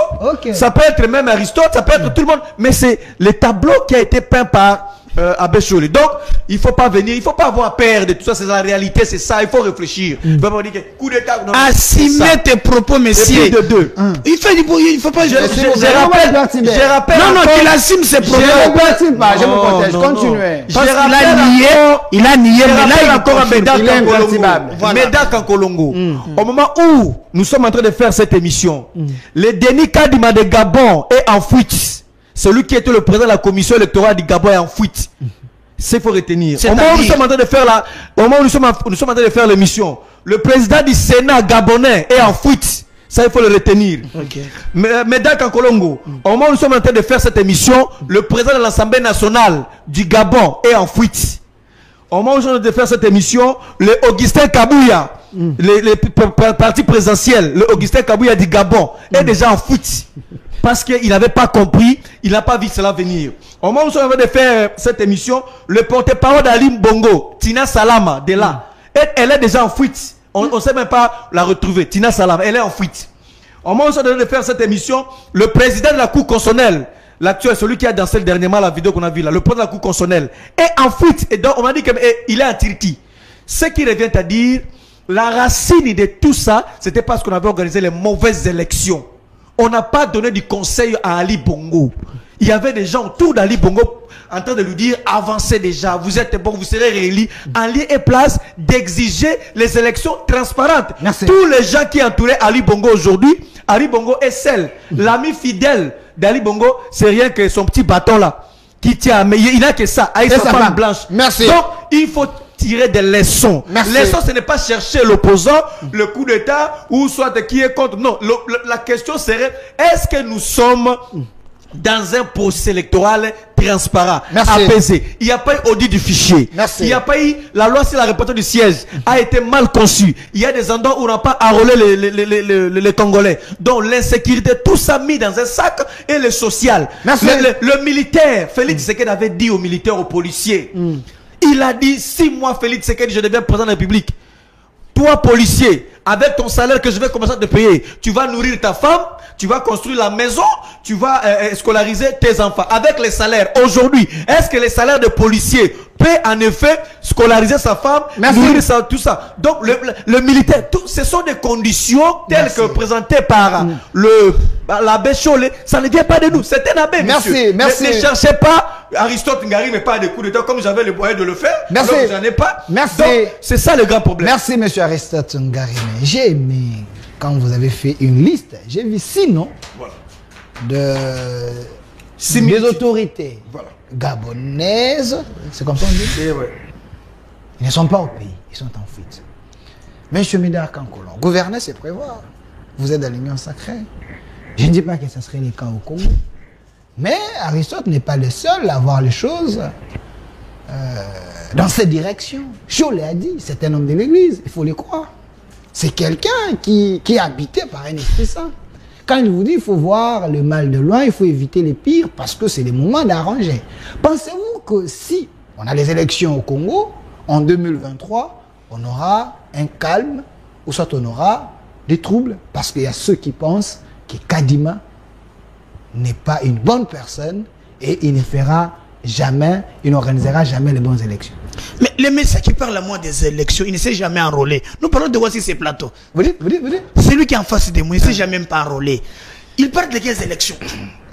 ça peut être même Aristote, ça peut être tout le monde. Mais c'est le tableau qui a été peint par Abbé Cholé. Donc, il ne faut pas venir, il ne faut pas avoir peur de tout ça. C'est la réalité, c'est ça. Il faut réfléchir. Il faut pas dire que coup d'État. Assumer tes propos, messieurs. De deux. Il fait du bruit, il ne faut pas. Je rappelle. Non, qu'il assume ses propos. Je me protège. Continuez. Il a nié, mais là, il a encore un Médard Kankolongo. Au moment où nous sommes en train de faire cette émission, le Denis Kadima de Gabon est en fuite. Celui qui était le président de la commission électorale du Gabon est en fuite. C'est faut retenir. Au moment où nous sommes en train de faire nous sommes en train de faire l'émission, le président du Sénat gabonais est en fuite. Ça, il faut le retenir. Médard Kankolongo, au moment où nous sommes en train de faire cette émission, le président de l'Assemblée nationale du Gabon est en fuite. Au moment où nous sommes en train de faire cette émission, le Augustin Kabouya, le parti présidentiel, le Augustin Kabouya du Gabon, est déjà en fuite. Parce qu'il n'avait pas compris, il n'a pas vu cela venir. Au moment où nous sommes en train de faire cette émission, le porte-parole d'Ali Bongo, Tina Salama, de là, elle est déjà en fuite. On ne sait même pas la retrouver. Tina Salama, elle est en fuite. Au moment où nous sommes en train de faire cette émission, le président de la Cour constitutionnelle, l'actuel, celui qui a dansé dernièrement la vidéo qu'on a vue là, le président de la Cour constitutionnelle, est en fuite. Et donc, on m'a dit qu'il est en Turquie. Ce qui revient à dire, la racine de tout ça, c'était parce qu'on avait organisé les mauvaises élections. On n'a pas donné du conseil à Ali Bongo. Il y avait des gens autour d'Ali Bongo en train de lui dire avancez déjà, vous êtes bon, vous serez réélu. En lieu et place d'exiger les élections transparentes. Merci. Tous les gens qui entouraient Ali Bongo aujourd'hui, Ali Bongo est celle, l'ami fidèle d'Ali Bongo, c'est rien que son petit bâton là qui tient, mais il n'a que ça, avec sa femme blanche. Merci. Donc il faut tirer des leçons. Les leçons, ce n'est pas chercher l'opposant, le coup d'État, ou soit qui est contre. Non, la question serait, est-ce que nous sommes dans un processus électoral transparent, apaisé? Il n'y a pas eu audit du fichier. Il n'y a pas eu, la loi sur la répartition du siège a été mal conçue. Il y a des endroits où on n'a pas enrôlé les Congolais. Donc l'insécurité, tout ça mis dans un sac, et le social. Le militaire, Félix Tshisekedi avait dit aux militaires, aux policiers, il a dit, 6 mois, Félix Tshisekedi, je deviens président de la République. Toi, policier, avec ton salaire que je vais commencer à te payer, tu vas nourrir ta femme, tu vas construire la maison, tu vas scolariser tes enfants. Avec les salaires, aujourd'hui, est-ce que les salaires de policiers peut en effet scolariser sa femme, nourrir tout ça? Donc, le militaire, ce sont des conditions telles que présentées par l'abbé Cholé. Ça ne vient pas de nous, c'est un abbé, monsieur. Ne cherchez pas Aristote Ngari, mais pas des coups d'État comme j'avais le moyen de le faire. Donc, j'en ai pas. Donc, c'est ça le grand problème. Merci, monsieur Aristote Ngari. J'ai aimé quand vous avez fait une liste. J'ai vu 6 noms des autorités gabonaises. C'est comme ça on dit. Ils ne sont pas au pays, ils sont en fuite. Monsieur Médard Kankolongo, gouverner, c'est prévoir. Vous êtes dans l'union sacrée. Je ne dis pas que ce serait le cas au Congo. Mais Aristote n'est pas le seul à voir les choses dans cette direction. Cholé a dit, c'est un homme de l'église, il faut le croire. C'est quelqu'un qui est habité par un esprit saint. Quand il vous dit qu'il faut voir le mal de loin, il faut éviter les pires parce que c'est le moment d'arranger. Pensez-vous que si on a les élections au Congo, en 2023, on aura un calme ou soit on aura des troubles? Parce qu'il y a ceux qui pensent que Kadima n'est pas une bonne personne et il ne fera jamais, il n'organisera jamais les bonnes élections. Mais les messieurs qui parlent à moi des élections, il ne s'est jamais enrôlé. Nous parlons de voici ces plateaux. Vous dites. C'est lui qui est en face de moi, il ne s'est jamais même pas enrôlé. Il parle de quelles élections?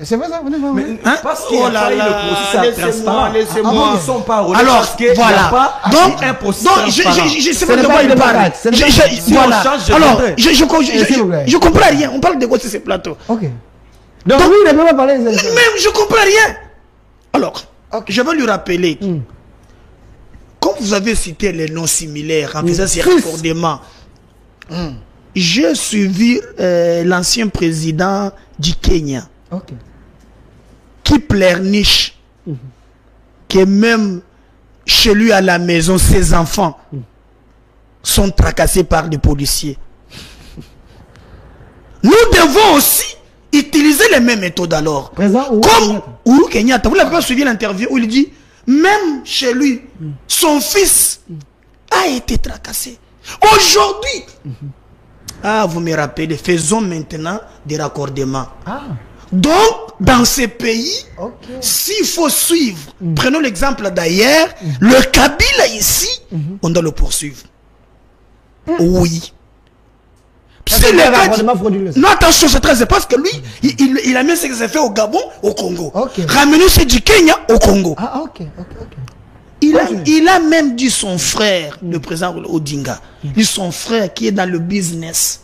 C'est vrai ça, vous dites. Hein? Parce qu'il y a pas eu le processus transparent. Laissez-moi. Ils sont pas enrôlés. Alors, voilà. Donc, je sais pas de quoi il parle. Alors, je comprends rien. On parle de quoi c'est ces plateaux? Ok. Donc lui, il ne peut pas parler des élections. Même je comprends rien. Alors, je vais lui rappeler. Comme vous avez cité les noms similaires en faisant ces raccordements, j'ai suivi l'ancien président du Kenya, qui pleurniche que même chez lui à la maison, ses enfants sont tracassés par des policiers. Nous devons aussi utiliser les mêmes méthodes alors. Comme Uhuru Kenyatta, vous n'avez pas suivi l'interview où il dit, même chez lui, son fils a été tracassé. Aujourd'hui, vous me rappelez, faisons maintenant des raccordements. Donc, dans ces pays, s'il faut suivre, prenons l'exemple d'ailleurs, le Kabila ici, on doit le poursuivre. Oui. C'est non, attention, c'est très parce que lui, il a mis ce qui s'est fait au Gabon, au Congo. Ramener ce du Kenya au Congo. Il a même dit son frère, le président Odinga, son frère qui est dans le business,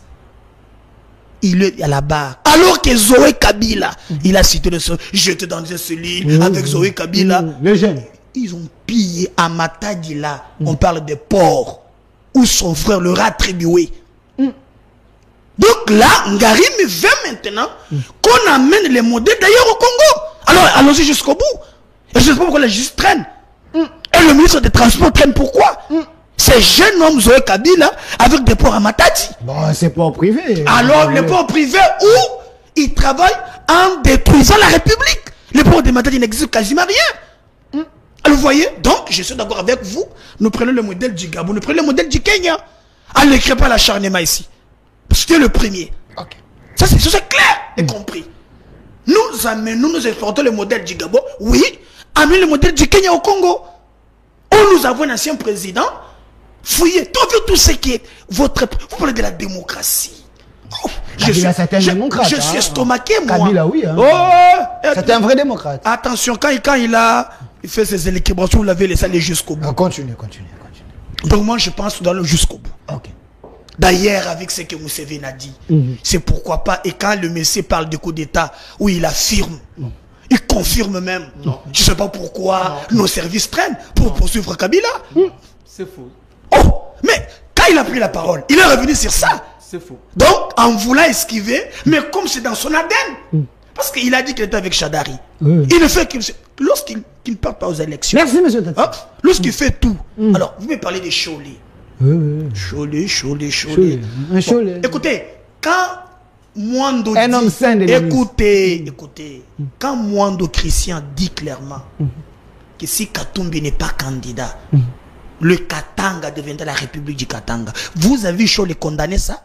il est à la barre. Alors que Zoé Kabila, il a cité le son, j'étais dans ce lit avec Zoé Kabila. Les jeunes. Ils ont pillé à Matadi là. On parle de ports où son frère leur a attribué. Donc là, Ngari me veut maintenant qu'on amène les modèles d'ailleurs au Congo. Alors allons-y jusqu'au bout. Et je ne sais pas pourquoi la justice traîne. Et le ministre des Transports traîne pourquoi? Ces jeunes hommes Zoé Kabila avec des ports à Matadi. Bon, c'est pas privé. Alors les ports privés où ils travaillent en détruisant la République. Les ports de Matadi n'existent quasiment rien. Alors vous voyez, donc je suis d'accord avec vous. Nous prenons le modèle du Gabon, nous prenons le modèle du Kenya. On n'écrit pas l'acharnement ici. C'était le premier. Ça c'est clair et compris. Nous amenons, nous exportons le modèle du Gabon. Oui, amenons le modèle du Kenya au Congo. Où nous avons un ancien président. Fouillez, tout ce qui est votre... Vous parlez de la démocratie. Je suis estomaqué, moi. Kabila, oui. C'est un vrai démocrate. Attention, quand il a fait ses équilibrations, vous l'avez laissé aller jusqu'au bout. Continue. Donc moi, je pense dans le jusqu'au bout. D'ailleurs, avec ce que Museveni a dit, c'est pourquoi pas. Et quand le monsieur parle de coup d'État, où il affirme, il confirme même. Je ne sais pas pourquoi nos services traînent pour poursuivre Kabila. C'est faux. Mais quand il a pris la parole, il est revenu sur ça. C'est faux. Donc, en voulant esquiver, mais comme c'est dans son ADN, parce qu'il a dit qu'il était avec Chadari. Il ne fait qu'il... Lorsqu'il ne part pas aux élections... Merci, monsieur Tati. Lorsqu'il fait tout. Alors, vous me parlez des Cholé. Cholé. Un Cholé. Écoutez, quand Mwando un homme saint de l'église. Écoutez. Quand Mwando Christian dit clairement que si Katumbi n'est pas candidat, le Katanga deviendra la République du Katanga. Vous avez vu Cholé condamner ça?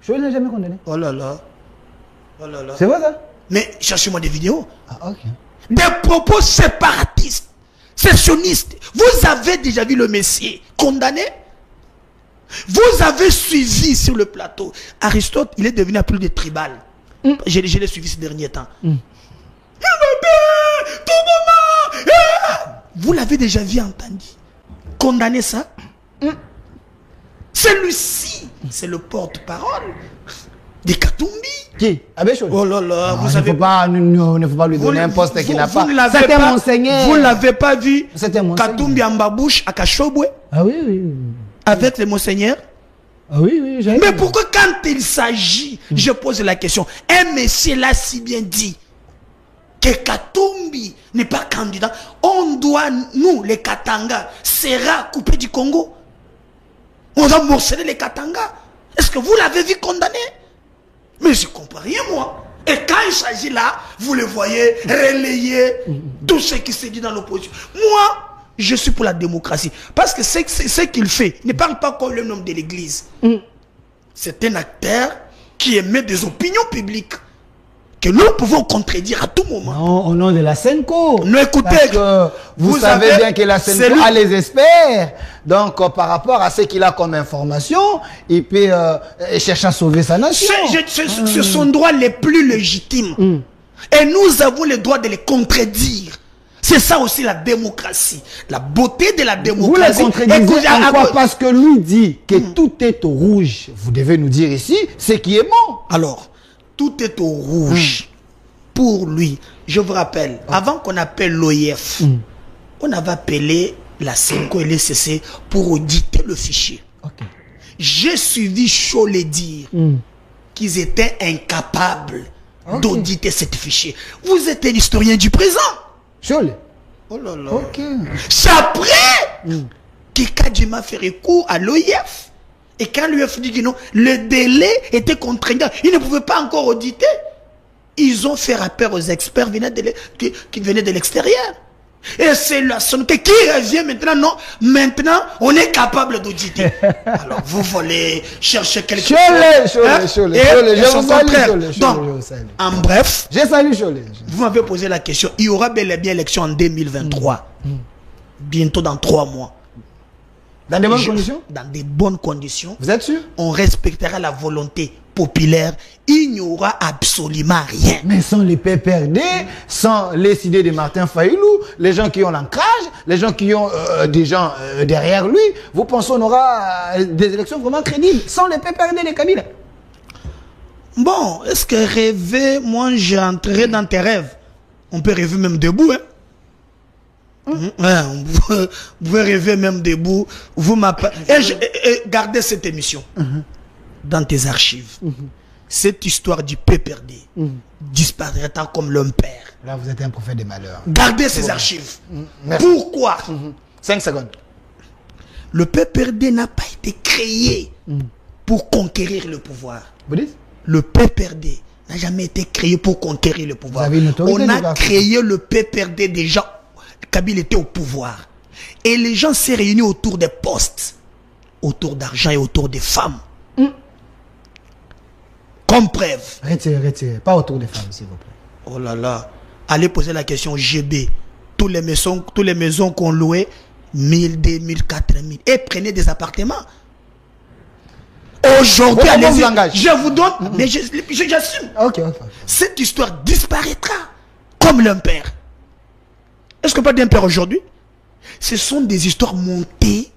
Cholé n'a jamais condamné. Oh là là. C'est vrai ça? Mais cherchez-moi des vidéos. Des propos séparatistes, sécessionnistes. Vous avez déjà vu le Messie condamné? Vous avez suivi sur le plateau. Aristote, il est devenu un peu de tribal. Je l'ai suivi ces derniers temps. Vous l'avez déjà vu, entendu condamner ça? Celui-ci, c'est le porte-parole de Katumbi. Qui? Abbé Cholé. Oh là là, vous savez pas. Il ne faut pas lui donner un poste qu'il n'a pas. C'était mon seigneur. Vous ne l'avez pas vu? C'était mon Katumbi en babouche à Kachobwe. Ah oui. Avec les monseigneurs. Ah oui. Mais pourquoi quand il s'agit, je pose la question, un monsieur l'a si bien dit que Katumbi n'est pas candidat, on doit, nous, les Katanga, sera coupé du Congo. On doit morceler les Katanga. Est-ce que vous l'avez vu condamné? Mais je ne comprends rien, moi. Et quand il s'agit là, vous le voyez relayer tout ce qui se dit dans l'opposition. Moi, je suis pour la démocratie. Parce que ce qu'il fait, il ne parle pas comme le nom de l'église. C'est un acteur qui émet des opinions publiques. que nous pouvons contredire à tout moment. Non, au nom de la Senco. Non, écoutez, parce que vous savez bien que la Senco a les experts. Donc, par rapport à ce qu'il a comme information, il peut chercher à sauver sa nation. Ce sont les droits les plus légitimes. Et nous avons le droit de les contredire. C'est ça aussi la démocratie. La beauté de la démocratie. Vous les contredisez encore parce que lui dit que tout est au rouge. Vous devez nous dire ici ce qui est bon. Alors, tout est au rouge. Pour lui, je vous rappelle, avant qu'on appelle l'OIF, on avait appelé la Senco et le CC pour auditer le fichier. J'ai suivi Cholet dire qu'ils étaient incapables d'auditer ce fichier. Vous êtes l'historien du présent. Cholet. Oh là là. C'est après que Kadjima fait recours à l'OIF. Et quand l'OIF dit que non, le délai était contraignant. Ils ne pouvaient pas encore auditer. Ils ont fait appel aux experts qui venaient de l'extérieur. Et c'est la Senco qui revient maintenant. Non, maintenant, on est capable d'auditer. Alors, vous voulez chercher quelque chose. Cholet, je vous salue. Donc, en bref, je salue Cholet. Vous m'avez posé la question. Il y aura bel et bien élection en 2023. Bientôt dans 3 mois. Dans de bonnes conditions? Dans de bonnes conditions. Vous êtes sûr? On respectera la volonté populaire. Il n'y aura absolument rien. Mais sans les PPRD, sans les idées de Martin Fayulu, les gens qui ont l'ancrage, les gens qui ont des gens derrière lui, vous pensez qu'on aura des élections vraiment crédibles sans les PPRD de Kabila? Bon, est-ce que rêver, moi j'entrerai dans tes rêves? On peut rêver même debout, hein? Vous pouvez rêver même debout. Vous m'appelez. Et gardez cette émission dans tes archives. Cette histoire du PPRD disparaîtra comme l'homme père. Là, vous êtes un prophète de malheur. Gardez ces archives. Pourquoi? 5 secondes. Le PPRD n'a pas été créé pour conquérir le pouvoir. Vous dites? Le PPRD n'a jamais été créé pour conquérir le pouvoir. On a créé le PPRD déjà. Kabila était au pouvoir. Et les gens s'est réunis autour des postes, autour d'argent et autour des femmes. Comme preuve. Retirez. Pas autour des femmes, s'il vous plaît. Oh là là. Allez poser la question GB. Toutes les maisons qu'on louait, 1000, 2000, 4000. Et prenez des appartements. Aujourd'hui, allez-y. Je vous donne, mais j'assume. Cette histoire disparaîtra comme l'un père. Est-ce que pas d'un père aujourd'hui? Ce sont des histoires montées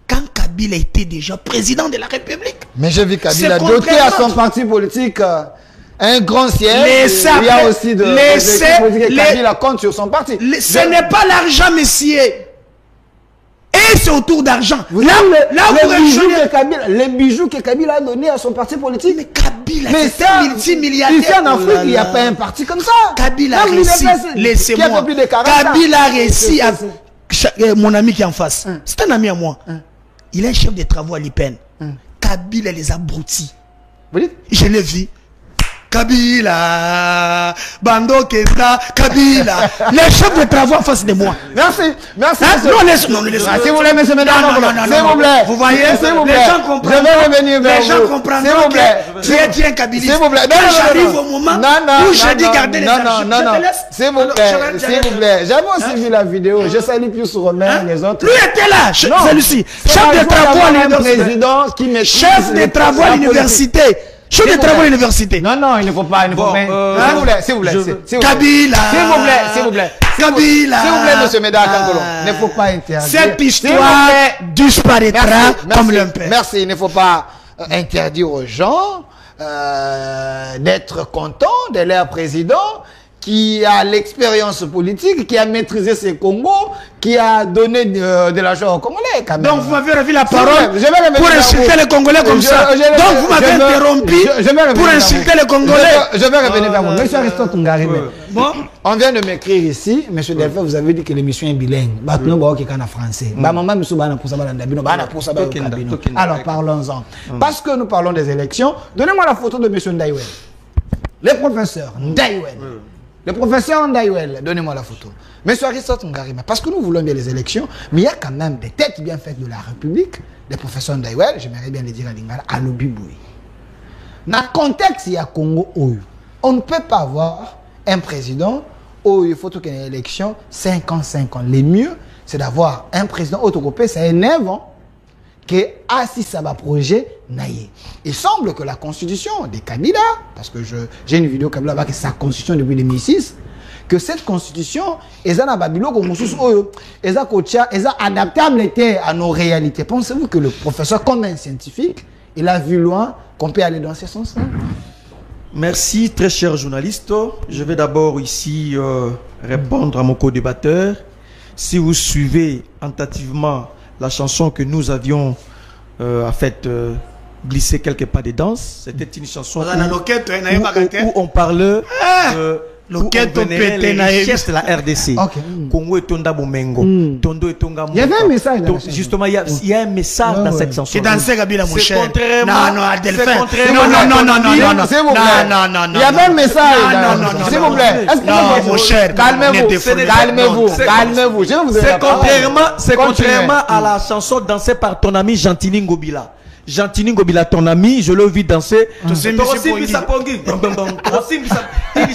quand Kabila était déjà président de la République. Mais j'ai vu Kabila doté à son parti politique un grand siège. Il y a aussi Kabila compte sur son parti. Ce n'est pas l'argent, messieurs. Et c'est autour d'argent. Les bijoux que Kabila a donnés à son parti politique. Mais Kabila, c'est un multimilliardaire. Ici en Afrique, il n'y a pas un parti comme ça. Kabila a réussi. Laissez-moi. Kabila a réussi. Mon ami qui est en face, c'est un ami à moi. Il est chef des travaux à l'IPEN. Kabila les a broutis. Je l'ai vu. Kabila, Bando Kenda, Kabila, les chefs de travaux en face de moi. Merci. Non, s'il vous plaît, monsieur Médard, s'il vous plaît. Vous voyez, les gens comprennent. Je vais revenir vers vous. Les gens comprennent. S'il vous plaît. Tu es un Kabiliste. S'il vous plaît. Quand j'arrive au moment où j'ai dit garder les archives, s'il vous plaît. J'avais aussi vu la vidéo. Je salue plus Romain, les autres. Lui était là, celui-ci. Chef de travaux à l'université. Chef de travaux à l'université. Chef de travaux à l'université. Non, il ne faut pas. S'il vous plaît. Kabila. S'il vous plaît. Kabila. S'il vous plaît, monsieur Médard Kankolo. Il ne faut pas interdire. Cette histoire disparaîtra comme l'un père. Merci. Il ne faut pas interdire aux gens d'être contents de leur président qui a l'expérience politique, qui a maîtrisé ses Congos, qui a donné de l'argent aux Congolais. Quand même. Donc vous m'avez revu la parole pour insulter les Congolais comme ça. Donc vous m'avez interrompu pour insulter les Congolais. Je vais revenir vers vous. Monsieur Aristote Ngarime. Bon. On vient de m'écrire ici, monsieur Delphin, vous avez dit que l'émission est bilingue. Français. Alors parlons-en. Parce que nous parlons des élections, donnez-moi la photo de monsieur Ndaïwel. Le professeur Ndaïwel. Le professeur Ndaïwel, donnez-moi la photo. Monsieur Aristote Ngarima, parce que nous voulons bien les élections, mais il y a quand même des têtes bien faites de la République. Le professeur Ndaïwel, j'aimerais bien le dire à Lingala, à l'Obiboui. Dans le contexte, il y a Congo Oyo. On ne peut pas avoir un président où il faut qu'il y ait une élection 5 ans. Le mieux, c'est d'avoir un président autocopé, c'est 9 ans, qui est assis à un projet naïe. Il semble que la constitution des candidats, parce que j'ai une vidéo comme là-bas qui est sa constitution depuis 2006, que cette constitution est adaptable à nos réalités. Pensez-vous que le professeur, comme un scientifique, il a vu loin qu'on peut aller dans ce sens-là? Merci, très cher journaliste. Je vais d'abord ici répondre à mon co-débatteur. Si vous suivez attentivement la chanson que nous avions glissé quelque part des danses, c'était une chanson où on parle les richesses de la RDC. Congo et Tonda Bomengo. Tondo et Tonga. Il y avait un message dans justement, il y a un message dans cette chanson. C'est dansé Kabila, mon cher. Non, Adelphin. Non, s'il vous plaît. Il y avait un message. S'il vous plaît. Non, mon cher. Calmez-vous. C'est contrairement à la chanson dansée par ton ami Gentini Ngobila. Gentini Ngobila, ton ami, je l'ai vu danser. Une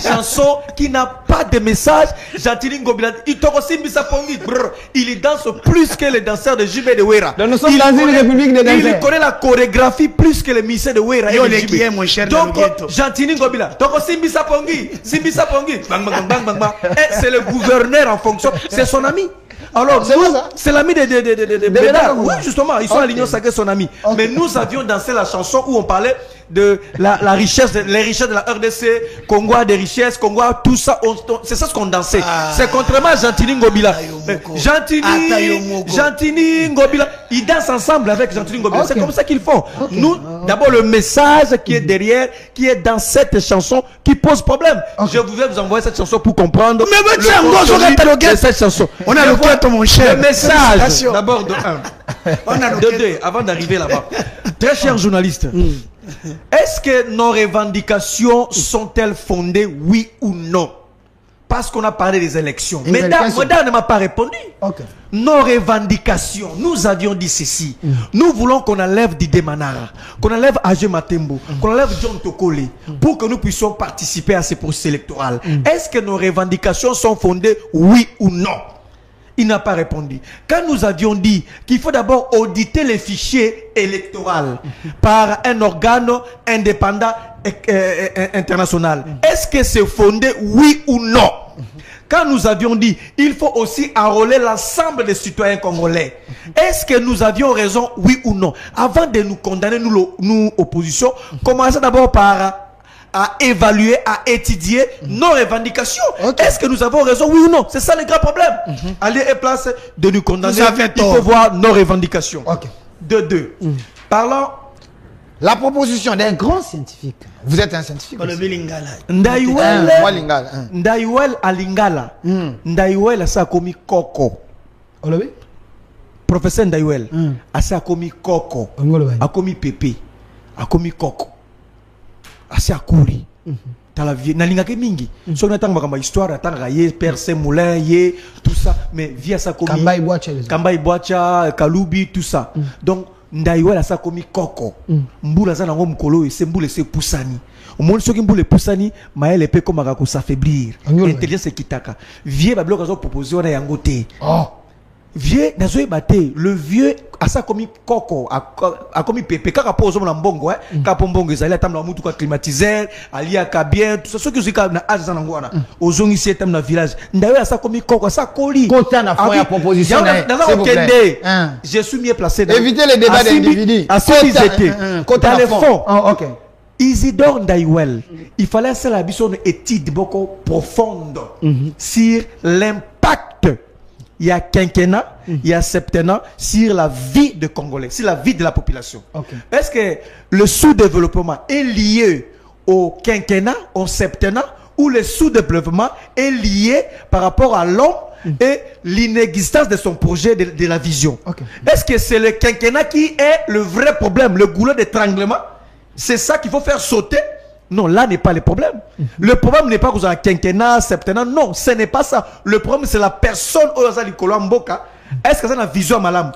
chanson qui n'a pas de message. Gentini Ngobila, il danse plus que les danseurs de JB de Wera. Nous sommes dans une république de danseurs. Il connaît la chorégraphie plus que les messieurs de Wera. Donc, Gentini Ngobila, c'est le gouverneur en fonction. C'est son ami. Alors, c'est l'ami de Bédard. Oui, justement, ils sont à l'Union sacrée, son ami. Mais nous avions dansé la chanson où on parlait de la richesse, les richesses de la RDC, Congo a des richesses, Congo a tout ça. C'est ça ce qu'on dansait. C'est contrairement à Gentini Ngobila. Gentini Ngobila, ils dansent ensemble avec Gentini Ngobila. C'est comme ça qu'ils font. Nous, d'abord, le message qui est derrière, qui est dans cette chanson, qui pose problème. Je vais vous envoyer cette chanson pour comprendre. Mais cette chanson. On a le quête, mon cher. Le message, d'abord de 1. De 2, avant d'arriver là-bas. Très cher journaliste, est-ce que nos revendications sont-elles fondées, oui ou non? Parce qu'on a parlé des élections. Mesdames ne m'a pas répondu. Nos revendications, nous avions dit ceci. Nous voulons qu'on enlève Didé Manara, qu'on enlève Agé Matembo, qu'on enlève John Tokole, pour que nous puissions participer à ces processus électoraux. Est-ce que nos revendications sont fondées, oui ou non? Il n'a pas répondu. Quand nous avions dit qu'il faut d'abord auditer les fichiers électoraux par un organe indépendant international, est-ce que c'est fondé, oui ou non? Quand nous avions dit il faut aussi enrôler l'ensemble des citoyens congolais, est-ce que nous avions raison, oui ou non? Avant de nous condamner, nous opposition, commençons d'abord par à évaluer, à étudier nos revendications. Est-ce que nous avons raison, oui ou non? C'est ça le grand problème. Allez et place de nous condamner. Il faut voir nos revendications. De 2. Parlons. La proposition d'un grand scientifique. Vous êtes un scientifique? Ndayuel Alingala. Ndayuel ça a commis Koko. Professeur Ndayuel a commis Koko. A commis Pépé. A commis Koko. Assez à courir. Dans la vie, n'alingake mingi. Si on attend ma histoire, attend Raye, Percé, Moulin, Yé, tout ça, mais via sa commis. Kambai Boacha, Kaloubi, tout ça. Donc, Ndayuel a sa commis Koko. Mboula za nango mkolo et c'est mboule c'est poussani. Au moins ceux qui mboule poussani, maël épée comme agako s'affaiblir. Intelligence kitaka. Vieux bablo kazo proposé on a yangote. Vieux nazoé baté, le vieux a ça commis Koko, a commis Pépé, kaka pose mon mbongo kapombongo ezali atamla mutu ka climatiseur, ali akabien, tout ça ceux qui zika na aza nangwana. Ozongi ici etam na village. Ndawe a ça commis Koko, ça coli. Côté na foi ya proposition. Je suis mieux placé dans. Évitez les débats d'individus. Dans les fonds. Isidore Ndayuel, il fallait faire la une étude beaucoup profonde sur l'impact. Il y a quinquennat, il y a septennat sur la vie de Congolais, sur la vie de la population. Est-ce que le sous-développement est lié au quinquennat, au septennat, ou le sous-développement est lié par rapport à l'homme et l'inexistence de son projet, de la vision? Est-ce que c'est le quinquennat qui est le vrai problème, le goulot d'étranglement? C'est ça qu'il faut faire sauter? Non, là n'est pas le problème. Le problème n'est pas que vous avez un quinquennat, septennat. Non, ce n'est pas ça. Le problème, c'est la personne où vous avez Mboka. Est-ce que ça a une vision malam?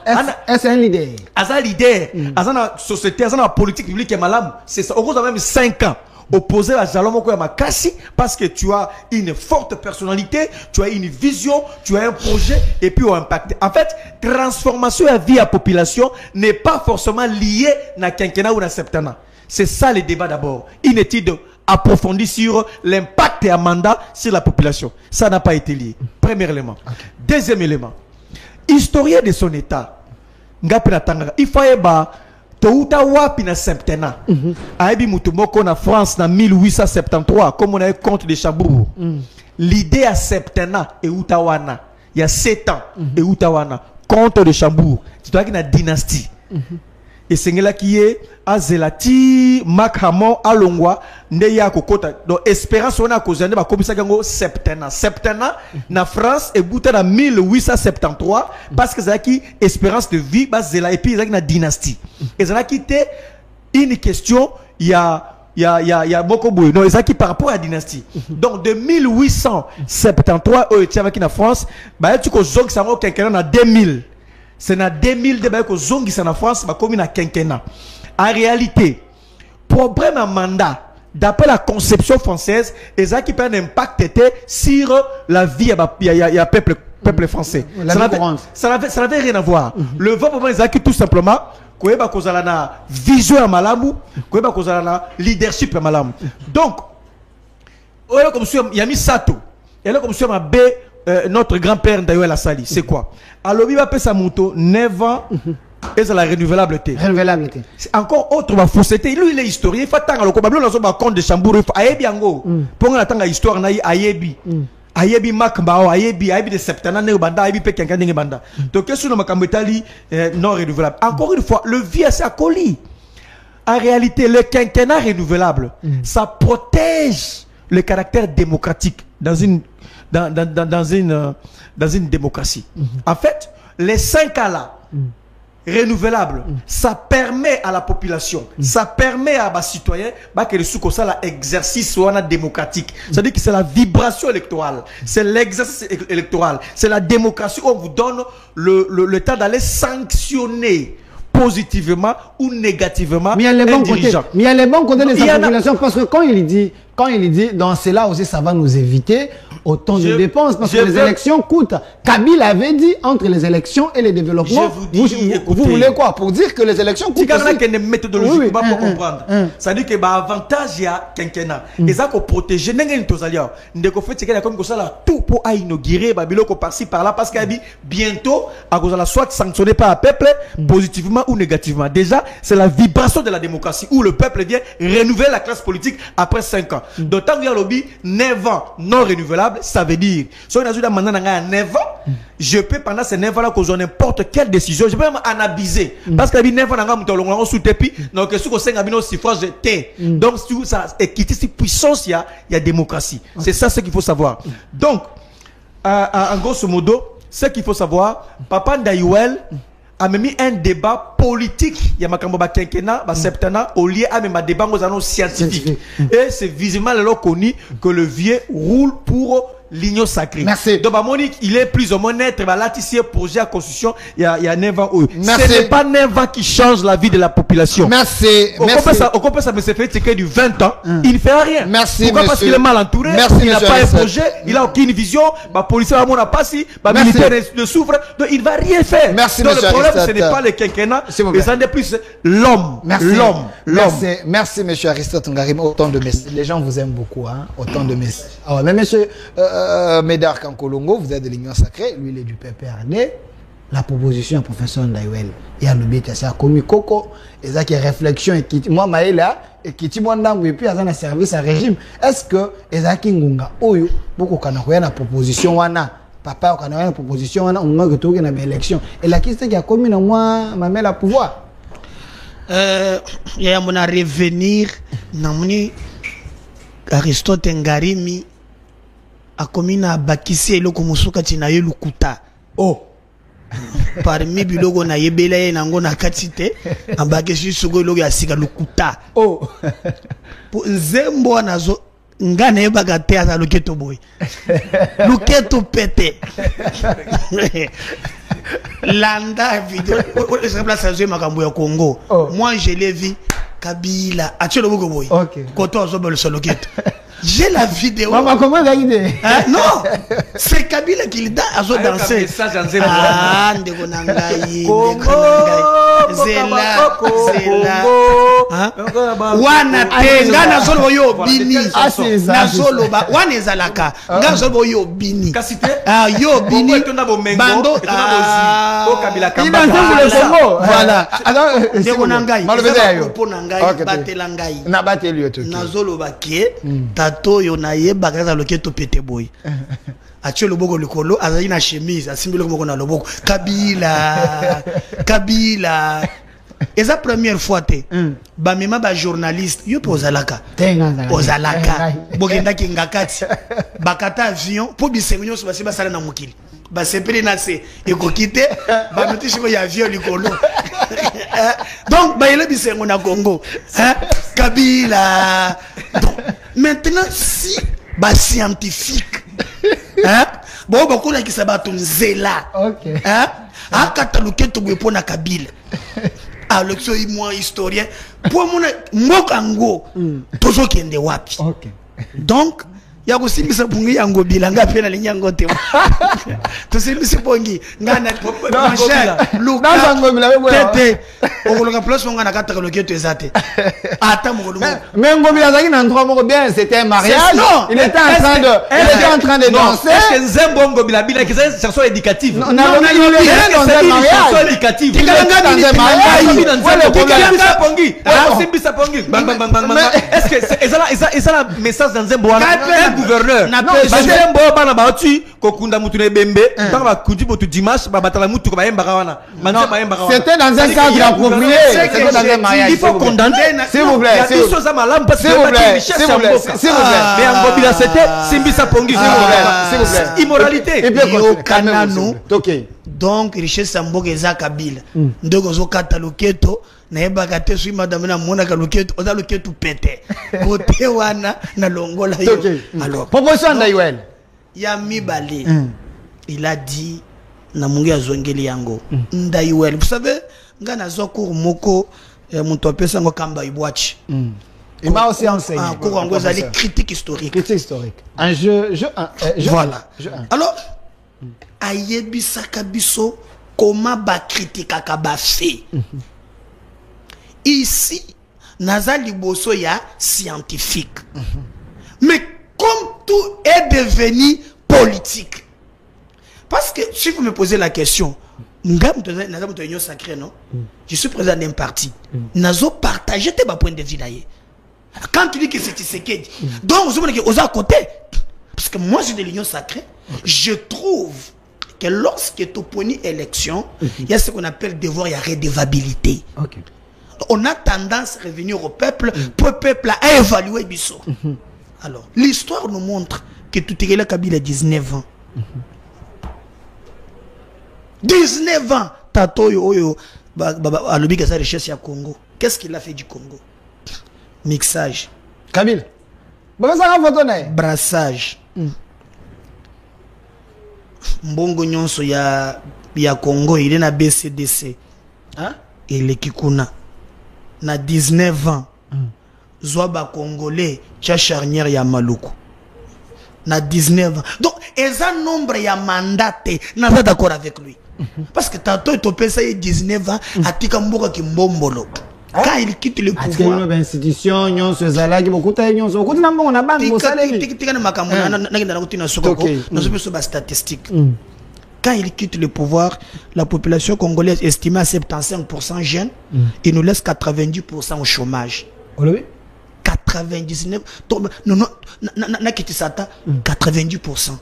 Est-ce un leader? Ça a un leader. Ça a une société, ça a une politique publique malam. C'est ça. Au bout de même 5 ans. opposé à Jalomoko Yamakasi parce que tu as une forte personnalité, tu as une vision, tu as un projet et puis au impact. En fait, transformation à vie à population n'est pas forcément liée à quinquennat ou à septennat. C'est ça le débat d'abord. Une étude approfondie sur l'impact et un mandat sur la population. Ça n'a pas été lié. Premier élément. Okay. Deuxième élément. Historien de son état. Il faut Touta wapi na septennat. Aibi mutumoko na France na 1873 comme on a eu compte de Chabour. L'idée à septennat et Utawana. Il y a 7 ans et Utawana. Compte de Chabour. Tu dois une dynastie. Et c'est là qui est Azelati, Makhamon, Alongwa, Neya Kokota. Donc espérance on a causé ba comme ça gango septennat. Septennat na France et bouta na 1873 parce que c'est qui espérance de vie base et puis il y a une dynastie. Et c'est là qui était une question il y a beaucoup de non, c'est qui par rapport à la dynastie. Donc de 1873 au Tchavaki na France, bah tu ko zong sango quinquennat na 2000. C'est na 2000 de ko zongi sana France ba comme na quinquennat. En réalité, problème à mandat, d'après la conception française, et ça qui peut un impact sur la vie à peuple français. Ça n'avait rien à voir. Le vrai problème, c'est tout simplement, qu'il y a une vision à Malamou, qu'il y a un leadership à Malamou. Donc, il y a mis Sato, et là, comme si notre grand-père d'ailleurs la Sali, c'est quoi? Alors, il va payer sa moto 9 ans. Et c'est la renouvelabilité. Renouvelabilité. Encore autre va fausseté. Lui il est historien. Il faut attendre le combat. Nous sommes compte de Chambour. Il faut ayebi ango. Pour attendre l'histoire na ayebi. Ayebi makbao ayebi de septennat ne banda ayebi pe kenkan ne banda. Donc qu'est-ce que nous makambetali non renouvelable. Encore une fois, le vie à sa colis. En réalité, le quinquennat renouvelable, ça protège le caractère démocratique dans une démocratie. En fait, les 5 ans là. Renouvelable, ça permet à la population, ça permet à les citoyens que le sous ça l'exercice soit démocratique. C'est-à-dire que c'est la vibration électorale, c'est l'exercice électoral, c'est la démocratie où on vous donne le temps d'aller sanctionner positivement ou négativement. Mais il y a les bons côtés. Mais il y a les bons côtés de sa population parce que quand il dit dans cela aussi ça va nous éviter autant de dépenses parce que les élections coûtent. Kabila avait dit entre les élections et les développements. Vous voulez quoi? Pour dire que les élections coûtent. Il y a une méthodologie pour comprendre. Ça dit que l'avantage il y a quinquennat. Et ça qu'on protège n'engagez tous ailleurs. Ndeko fait c'est comme ça là tout pour inaugurer Babyloko par-ci par-là parce qu'il dit bientôt à cause de la soit sanctionné par le peuple positivement ou négativement. Déjà c'est la vibration de la démocratie où le peuple vient renouveler la classe politique après 5 ans. D'autant qu'il y a lobby 9 ans non renouvelable. Ça veut dire, si on a eu maintenant 9 ans, je peux pendant ces 9 ans-là causer n'importe quelle décision, je peux même analyser. Parce que 9 ans, on sous tepi, donc si on a suffrage de T. Donc, si ça équité, si puissance, il y a démocratie. C'est ça ce qu'il faut savoir. Donc, en grosso modo, ce qu'il faut savoir, Papa Ndayouel a mis un débat politique, il y a ma quinquennat, septennat, au lieu à même un débat scientifique. Et c'est visiblement alors connu que le vieux roule pour l'union sacrée. Merci. Donc, Monique, il est plus ou moins net, là, ici, projet à construction, il y a 9 ans. Ce n'est pas 9 ans qui change la vie de la population. Merci. On peut ça, mais c'est fait, c'est que du 20 ans, il ne fait rien. Merci. Pourquoi? Parce qu'il est mal entouré, il n'a pas un projet, il n'a aucune vision, ma police n'a pas si, ma militaire ne souffre, donc il ne va rien faire. Merci, donc le problème, ce n'est pas le quinquennat, mais ça n'est plus l'homme. Merci, monsieur Aristote Ngarim. Autant de messages. Les gens vous aiment beaucoup, hein. Autant de messages. Ah, mais monsieur, Médard Kankolongo, vous êtes de l'Union Sacrée, lui il est du PPRD. La proposition à professeur Ndayouel, il y a le BT, c'est à Komi Koko, et ça qui est réflexion, et qui, moi, Maïla, et qui t'y montre, et puis, il y a un service à régime. Est-ce que, Ezaki Ngunga, Oyo, beaucoup qu'on a une proposition, wana, papa, on a une proposition, wana, on a une élection. Et la question qui a commis, moi, ma mère, la pouvoir. Il y a mon à revenir, namuni, Aristote Ngarimi, a commis na bakisi eloko musuka tina ye lukuta. Oh. Parmi bilogo na yebele nango na katite, a bakisi sugo logo ya sika lukuta. Oh. Pour nzembo nazo ngane yebaka te asa luketo boy. Luketo pete. Landa vidéo. C'est place à Makambo ya Congo. Moi je l'ai vu Kabila. As-tu le beau boy? Ok. Quand on a le soloquette. J'ai la vidéo. Maman, comment t'as idée? Non, c'est Kabila qui a dansé. Ah, ndeko nangai. Zela. Wana te, ngana solo yo bini. Na solo ba, wana ezalaka. Ngana solo yo bini. Ah, yo bini. Bando. Kabila il danse pour le Congo. Voilà. Alors, ndeko nangai. Malobeza yo. Batela ngai. Na bateli yo to. Na solo ba ke. Tato yo na yeba kaza loketo pete boy. Atie loboko likolo azali na chemise asimbile komoko na loboko Kabila Kabila eza première fois te ba mema ba journaliste yo po zalaka ozalaka bogenda kingakati bakata avion po bisengo nyo so basiba sala na mukili ba sepeli na se ekokite ba metishi ko ya avion likolo donc ba yele bisengo na Congo Kabila. Donc maintenant si ba scientifique bon beaucoup là qui s'abattent Zela akata loketo boye na Kabila Alexio moi historien pour mon mokango tozo kende wapi. Donc ya kusimbisa pungi yango bilanga pena linyango te to simbisa pongi ngana mon cher Luka tete okoloka place ngana kataka loketo ezate ata mokolo mais ngobila zaki na endroit moko bien, c'était un mariage. Il était en train de danser. Est-ce que Nzembo ngobila bila qui c'est chanson éducative? Non, dans un mariage éducative. Est-ce que c'est la message dans Nzembo gouverneur Nzembo bana baoti kokunda mutu ne bembe tant ba kundi botu dimanche ba batala mutu ko ba yemba wana c'était dans un cadre approprié, c'était dans un mariage. Il faut condamner s'il vous plaît, s'il vous plaît, mais en Ngobila c'était Simbisa Pongi, s'il vous plaît, immoralité et puis kanano. Donc richesse Samboka eza Kabila ndoko zo kata loketo na yeba kate sui madame na mona ka loketo oza loketo pete côté wana na longola yo. Alors proposition d'Ayuel ya mibale il a dit na mungi azongeli yango Ndayuel. Vous savez ngana zo cours moko muto apesa ngo kamba ibwachi il m'a aussi enseigné cours ngo zali critique historique un jeu voilà. Alors ayebisaka biso comment ba critique ka ba fait ici naza liboso ya scientifique mais comme tout est devenu politique, parce que si vous me posez la question naza sacré non, je suis président d'un parti nazo partager tes points de vue d'ailleurs. Quand tu dis que c'est Tshisekedi donc vous avez aux à côté, parce que moi je suis de l'union sacrée, je trouve que lorsque tu poni élection, il y a ce qu'on appelle devoir et redevabilité. On a tendance à revenir au peuple pour le peuple à évaluer Bisso. Alors, l'histoire nous montre que tout est là, Kabila a 19 ans. 19 ans, Tato Yoyo, à l'objet de sa richesse à Congo. Qu'est-ce qu'il a fait du Congo? Mixage. Kabila. Brassage. Mbongo nyonso ya Congo il est na BCDC et le Kikuna na 19 ans Zouaba Congolais tcha charnière ya Maluku na 19 ans. Donc ils ont nombre ya mandaté n'a pas d'accord avec lui parce que Tato est opé ça 19 ans atika mboka kimbombolo. Quand il quitte le pouvoir, quand il quitte le pouvoir, la population congolaise estimée à 75% jeunes, il nous laisse 90% au chômage. 99, non, 90%.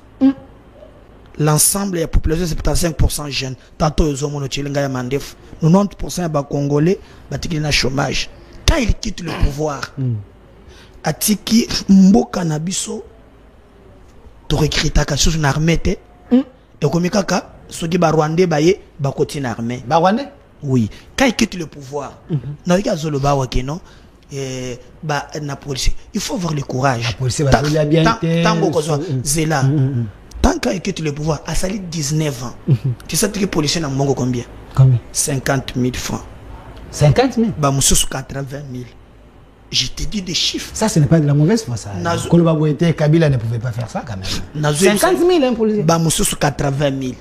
L'ensemble de la population est 75% jeunes. Tantôt, ils ont mon 90% de Congolais sont au chômage. Quand il quitte le pouvoir, Atiki Mboka Nabiso, tu recrutes ta chose une armée. Et comme Kaka, ceux qui sont Rwandais, ils sont une armée. Oui. Quand il quitte le pouvoir, il faut avoir le courage. Zela. Tant qu'il quitte le pouvoir, à salir 19 ans, tu sais que les policiers n'ont combien? 50 000 francs. 50 000? Bah, monsieur, 80 000. Je te dis des chiffres. Ça, ce n'est pas de la mauvaise foi, ça. Kolobabouete, Kabila ne pouvait pas faire ça, quand même. 50 000, hein, pour les... Bah, monsieur, 80 000.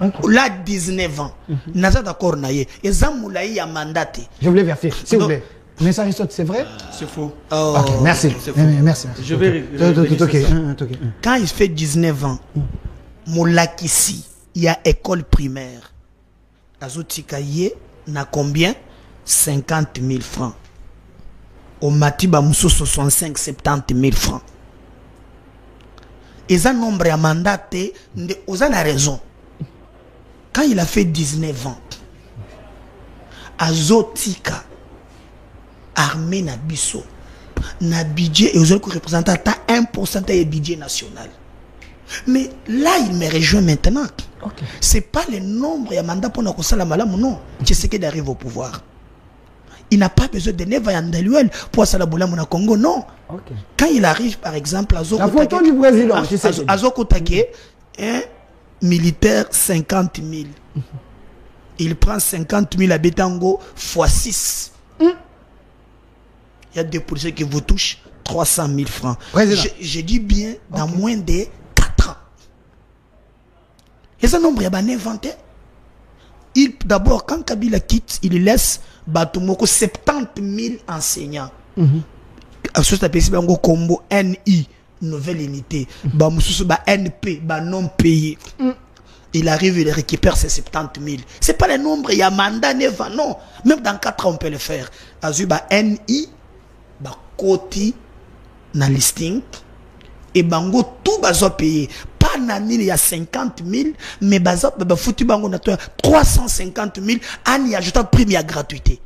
Okay. Là, 19 ans. Naza d'accord, naïe. Et Zamoulaï a mandaté. Je voulais vérifier, s'il vous plaît. Mais ça risque, c'est vrai? C'est faux. Oh. Ok, merci. Merci. Je vais... Quand il fait 19 ans, Moulakissi, il y a école primaire. Azotikaye, n'a combien? 50 000 francs. Au Matiba Mousso 65-70 000 francs. Et un nombre à mandaté, vous avez la raison. Quand il a fait 19 ans, Azotika, armée na biso, na budget, et vous avez représenté 1% du budget national. Mais là, il me rejoint maintenant. Okay. Ce n'est pas le nombre de mandats pour nous faire la malam, non. C'est ce qui arrive au pouvoir. Il n'a pas besoin de Neva Yandaluel pour faire la boulame au Congo, non. Okay. Quand il arrive, par exemple, à Zoko, la photo du président, à Zoko Take, un militaire 50 000. Il prend 50 000 à Betango fois 6. Il y a des policiers qui vous touchent 300 000 francs. Je dis bien dans moins de 4 ans. Et ce nombre, il y a inventé. D'abord, quand Kabila quitte, il laisse Batumoko 70 000 enseignants. Sur ce pays, il combo NI, nouvelle unité. NP, non payé. Il arrive, il récupère ses 70 000. Ce n'est pas le nombre, il y a mandat, non. Même dans 4 ans, on peut le faire. Azuba NI, Koti, na listing, et bango tout bazo payé. Pas na 1000, il y a 50 000, mais bazo, foutu bango na 350 000, en y ajoutant prime à gratuité.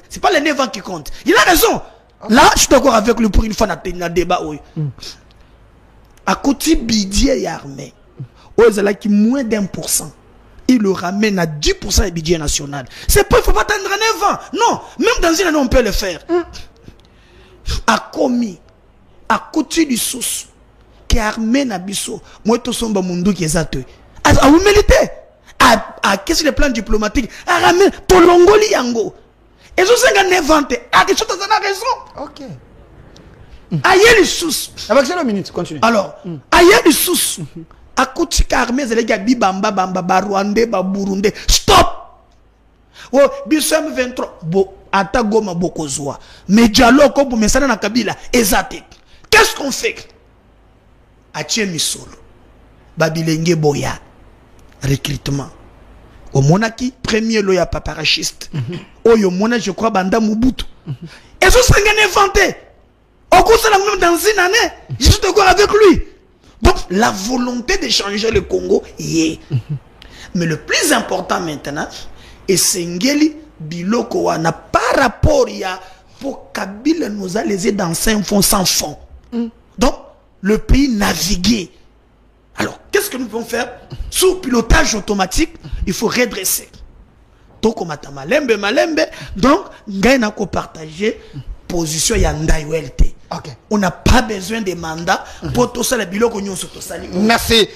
C'est pas les 9 ans qui comptent. Il a raison. Là, je suis d'accord avec lui pour une fois dans le débat. À côté budget et armée, qui moins d'1%, il le ramène à 10% du budget national. C'est pas, il ne faut pas attendre 9 ans. Non, même dans une année, on peut le faire. A commis, à côté du sous, qui a armé Nabiso, moi, tout son bamundu qui est à toi. À vous militer. Qu'est-ce que le plan diplomatique? À ramener tout l'ongoli yango. Et je sais qu'on est inventé. Quelque chose a raison. Ok. Aïe les sous. Avec ça, 2 minutes, continue. Alors, aïe les sous. À côté de l'armée, c'est les gars, Bamba, Rwandais, Burundais. Stop! Oh, Bissam 23. Bon, Atagoma Bokozwa. Mais dialogue, comme vous na Kabila, exact. Qu'est-ce qu'on fait? Atie Misolo. Babilenge Boya. Recrutement. Au Monaki, premier lawyer paparachiste. Oyo Mona, je crois, Banda Mobutu. Et ce serait inventé. Au cours de la même dans une année, je suis d'accord avec lui. Donc, la volonté de changer le Congo y est. Mais le plus important maintenant, et Sengeli Biloko Wana, par rapport à pour Kabila nous a laissé dans 5 fonds sans fond. Donc, le pays naviguer. Alors, qu'est-ce que nous pouvons faire? Sous pilotage automatique, il faut redresser. Donc, Gaïna ko partager position Yanda Welte. On n'a pas besoin de mandats pour tout ça, les biloko nous sont tous.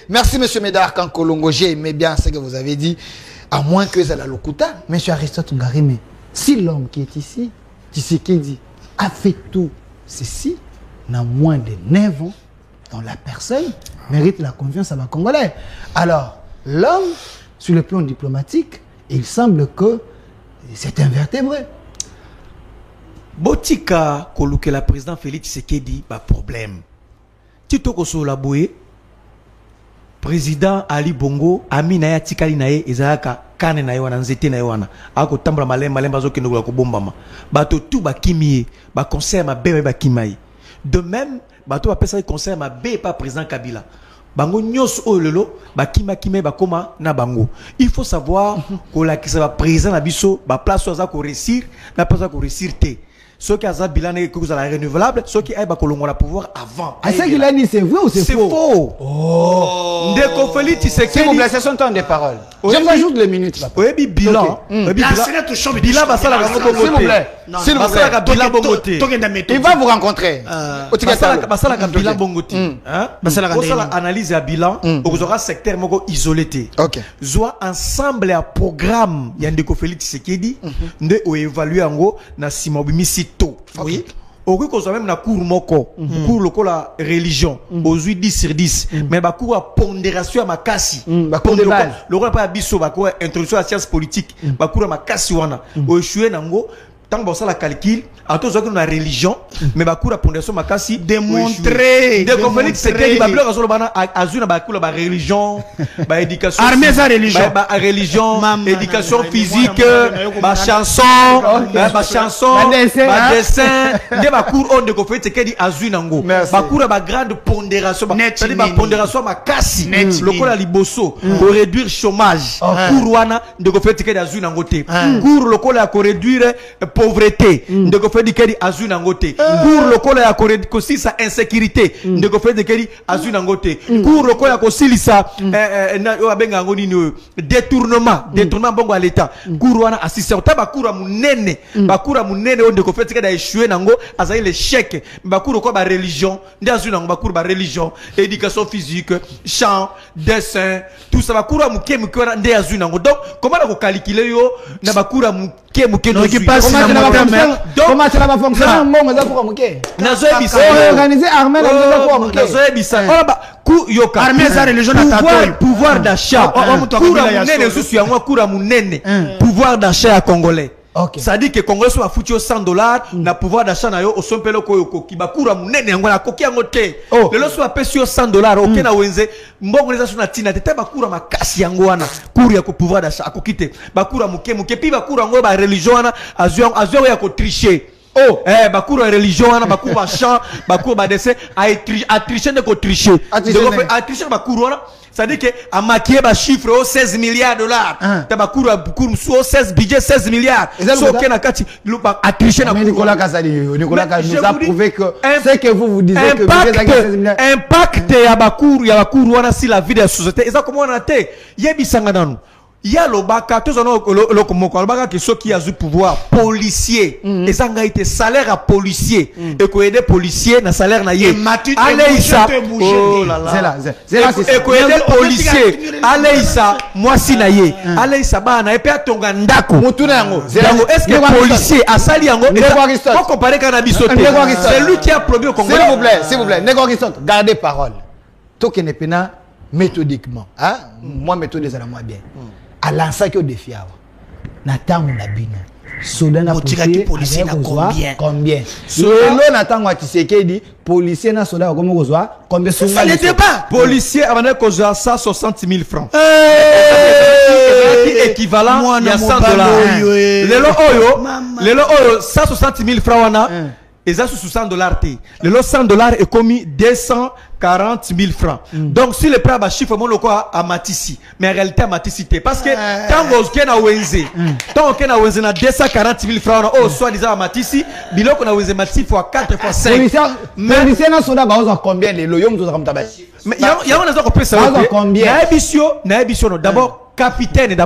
Merci, monsieur Médard Kankolongo. J'ai aimé bien ce que vous avez dit, à moins que ça la locuta. Monsieur Aristote Ngarime, si l'homme qui est ici, Tshisekedi, a fait tout ceci, dans moins de 9 ans, dans la personne, mérite la confiance à ma Congolais. Alors, l'homme, sur le plan diplomatique, il semble que c'est invertébré. Botika koluke la président Félix Tshisekedi ba problème. Tito koso la boye président Ali Bongo amina ya tikali nae ezaka kane na wana nzete na wana ako tambula malemba zo kendo ko bombama bato tout ba kimie ba concert ma bebe ba kimai de même bato ba pesa concert ma be pas président Kabila bango nyos o lelo ba kime ba koma na bango. Il faut savoir que la qui va président na biso ba place za ko réussir na place za ko réussir té. Ceux qui ont bilan et qui ont la renouvelable, ceux qui ont le pouvoir avant. Ce qu'il a dit, c'est vrai ou c'est faux? C'est faux. Oh. Ndeko Félix Tshisekedi. S'il vous plaît, c'est son temps de parole. Je vous ajoute les minutes. Oui, bilan. Bilan, ça la s'il vous plaît. S'il vous plaît, bilan bongoté. Il va vous rencontrer. Basala bilan bongoté. Basala analyse à bilan. Vous aurez secteur moko isolé. Ok. Soit ensemble à programme Ndeko Félix Tshisekedi, de évaluer en gros na Simobimi site. politique tôt. Oui. Au qu'on soit même na cours moko, cours le la religion, aux 10 sur 10, mais ba cours à pondération à ma cassi. Ba cours de base. Le roi pas biso ba cours introduction à la science politique, ba cours à ma cassi wana. Au échoué nango, tant que ça la calcul, à tous ceux qui ont la religion, mais ba cours à pondération ma cassi démontrer. Des conflits c'est que ba bleur sur bana azuna ba cours ba religion, ba éducation. Armée sa religion. Ba religion, éducation physique, ba chanson, ba chanson, ba dessin. Des ba cours on de conflits c'est que di azuna ngo. Ba cours ba grande pondération, c'est-à-dire ba pondération ma cassi. Le col à liboso pour réduire chômage. Cours wana de conflits c'est que di azuna ngo te. Cours le col à réduire pauvreté de ko fait dikedi azuna ngote pour le kola ya ko sa insécurité de ko fait dikedi azuna ngote pour le kola ko silisa na abenga ngoni ni détournement bongo à l'état pour wana assistant tabakura munene bakura munene on de ko fait dikedi échouer nango azaï l'échec bakura ko ba religion ndi azuna ngo bakura ba religion éducation physique chant dessin tout ça bakura muke wana ndi azuna ngo donc comment ko calculer yo na bakura muke no qui passe comment cela va fonctionner mbongo za kwa muke nazoebisa organiser armée na kwa muke nazoebisa oba ku yoka armée za religion na pouvoir d'achat kura munene susu ya mwa kura munene pouvoir d'achat ya congolais. Okay. Ça dit que Congolais soit foutu au $100 na pouvoir d'achat na yo au son pelo ko kibakura munene yango na koki yango te le lo soit pesi au $100 OK na wenze mbongo les na tina te bakura makasi yango wana kuri ya ko pouvoir d'achat akokite bakura muke pi bakura ngo ba religion wana azyo ya ko tricher bakura religion wana bakura chant bakura dessin a tricher de ko tricher a tricher bakura wana. C'est-à-dire que à maquiller ba chiffre au 16 milliards $. Tabakura pour 16 budget 16 milliards. So kena kati a tricher na Nicolas Kasali Nicolas nous a prouvé que c'est que vous disiez que budget 16 milliards. Impact ya bakuru wana si la vie de la société. Et ça comment on a été yebisanga nanu. Il y a le baka, tous le baka qui sont qui a du pouvoir policier. Et ça a été salaire à policier. Et qu'on aide policier, na salaire na yé. Allez ça. Oh là là. Et qu'on aide policier. Allez ça. Moi si na yé. Allez ça ba na epé tonga ndako. Est-ce que policier a sali yango? Pour comparer cannabis sauté. C'est lui qui a produit au Congo. S'il vous plaît, gardez parole. Tout qui n'est pas méthodiquement. Moi méthode ça moi bien. À l'instant que défi Nathan Moulabino soldat na policier na combien solo Nathan Tshisekedi policier na soldat comme kozwa combien ça le débat policier avant kozwa 160 000 francs équivalent à $100 lelo oyo 160 000 francs wana et ça sous $100 té le $100 est commis 240 000 francs. Donc si le prix à chiffre mon loco à Matissi, mais en réalité à Matissi parce que tant qu'on a Wenze, tant qu'on a Wenze na 240 000 francs oh soit disant à Matissi, bilo qu'on a Wenze Matissi fois 4 fois 5. Policier na soda ba combien les loyaux nous comme tabac. Mais il y a on a compris ça combien. Na émission d'abord capitaine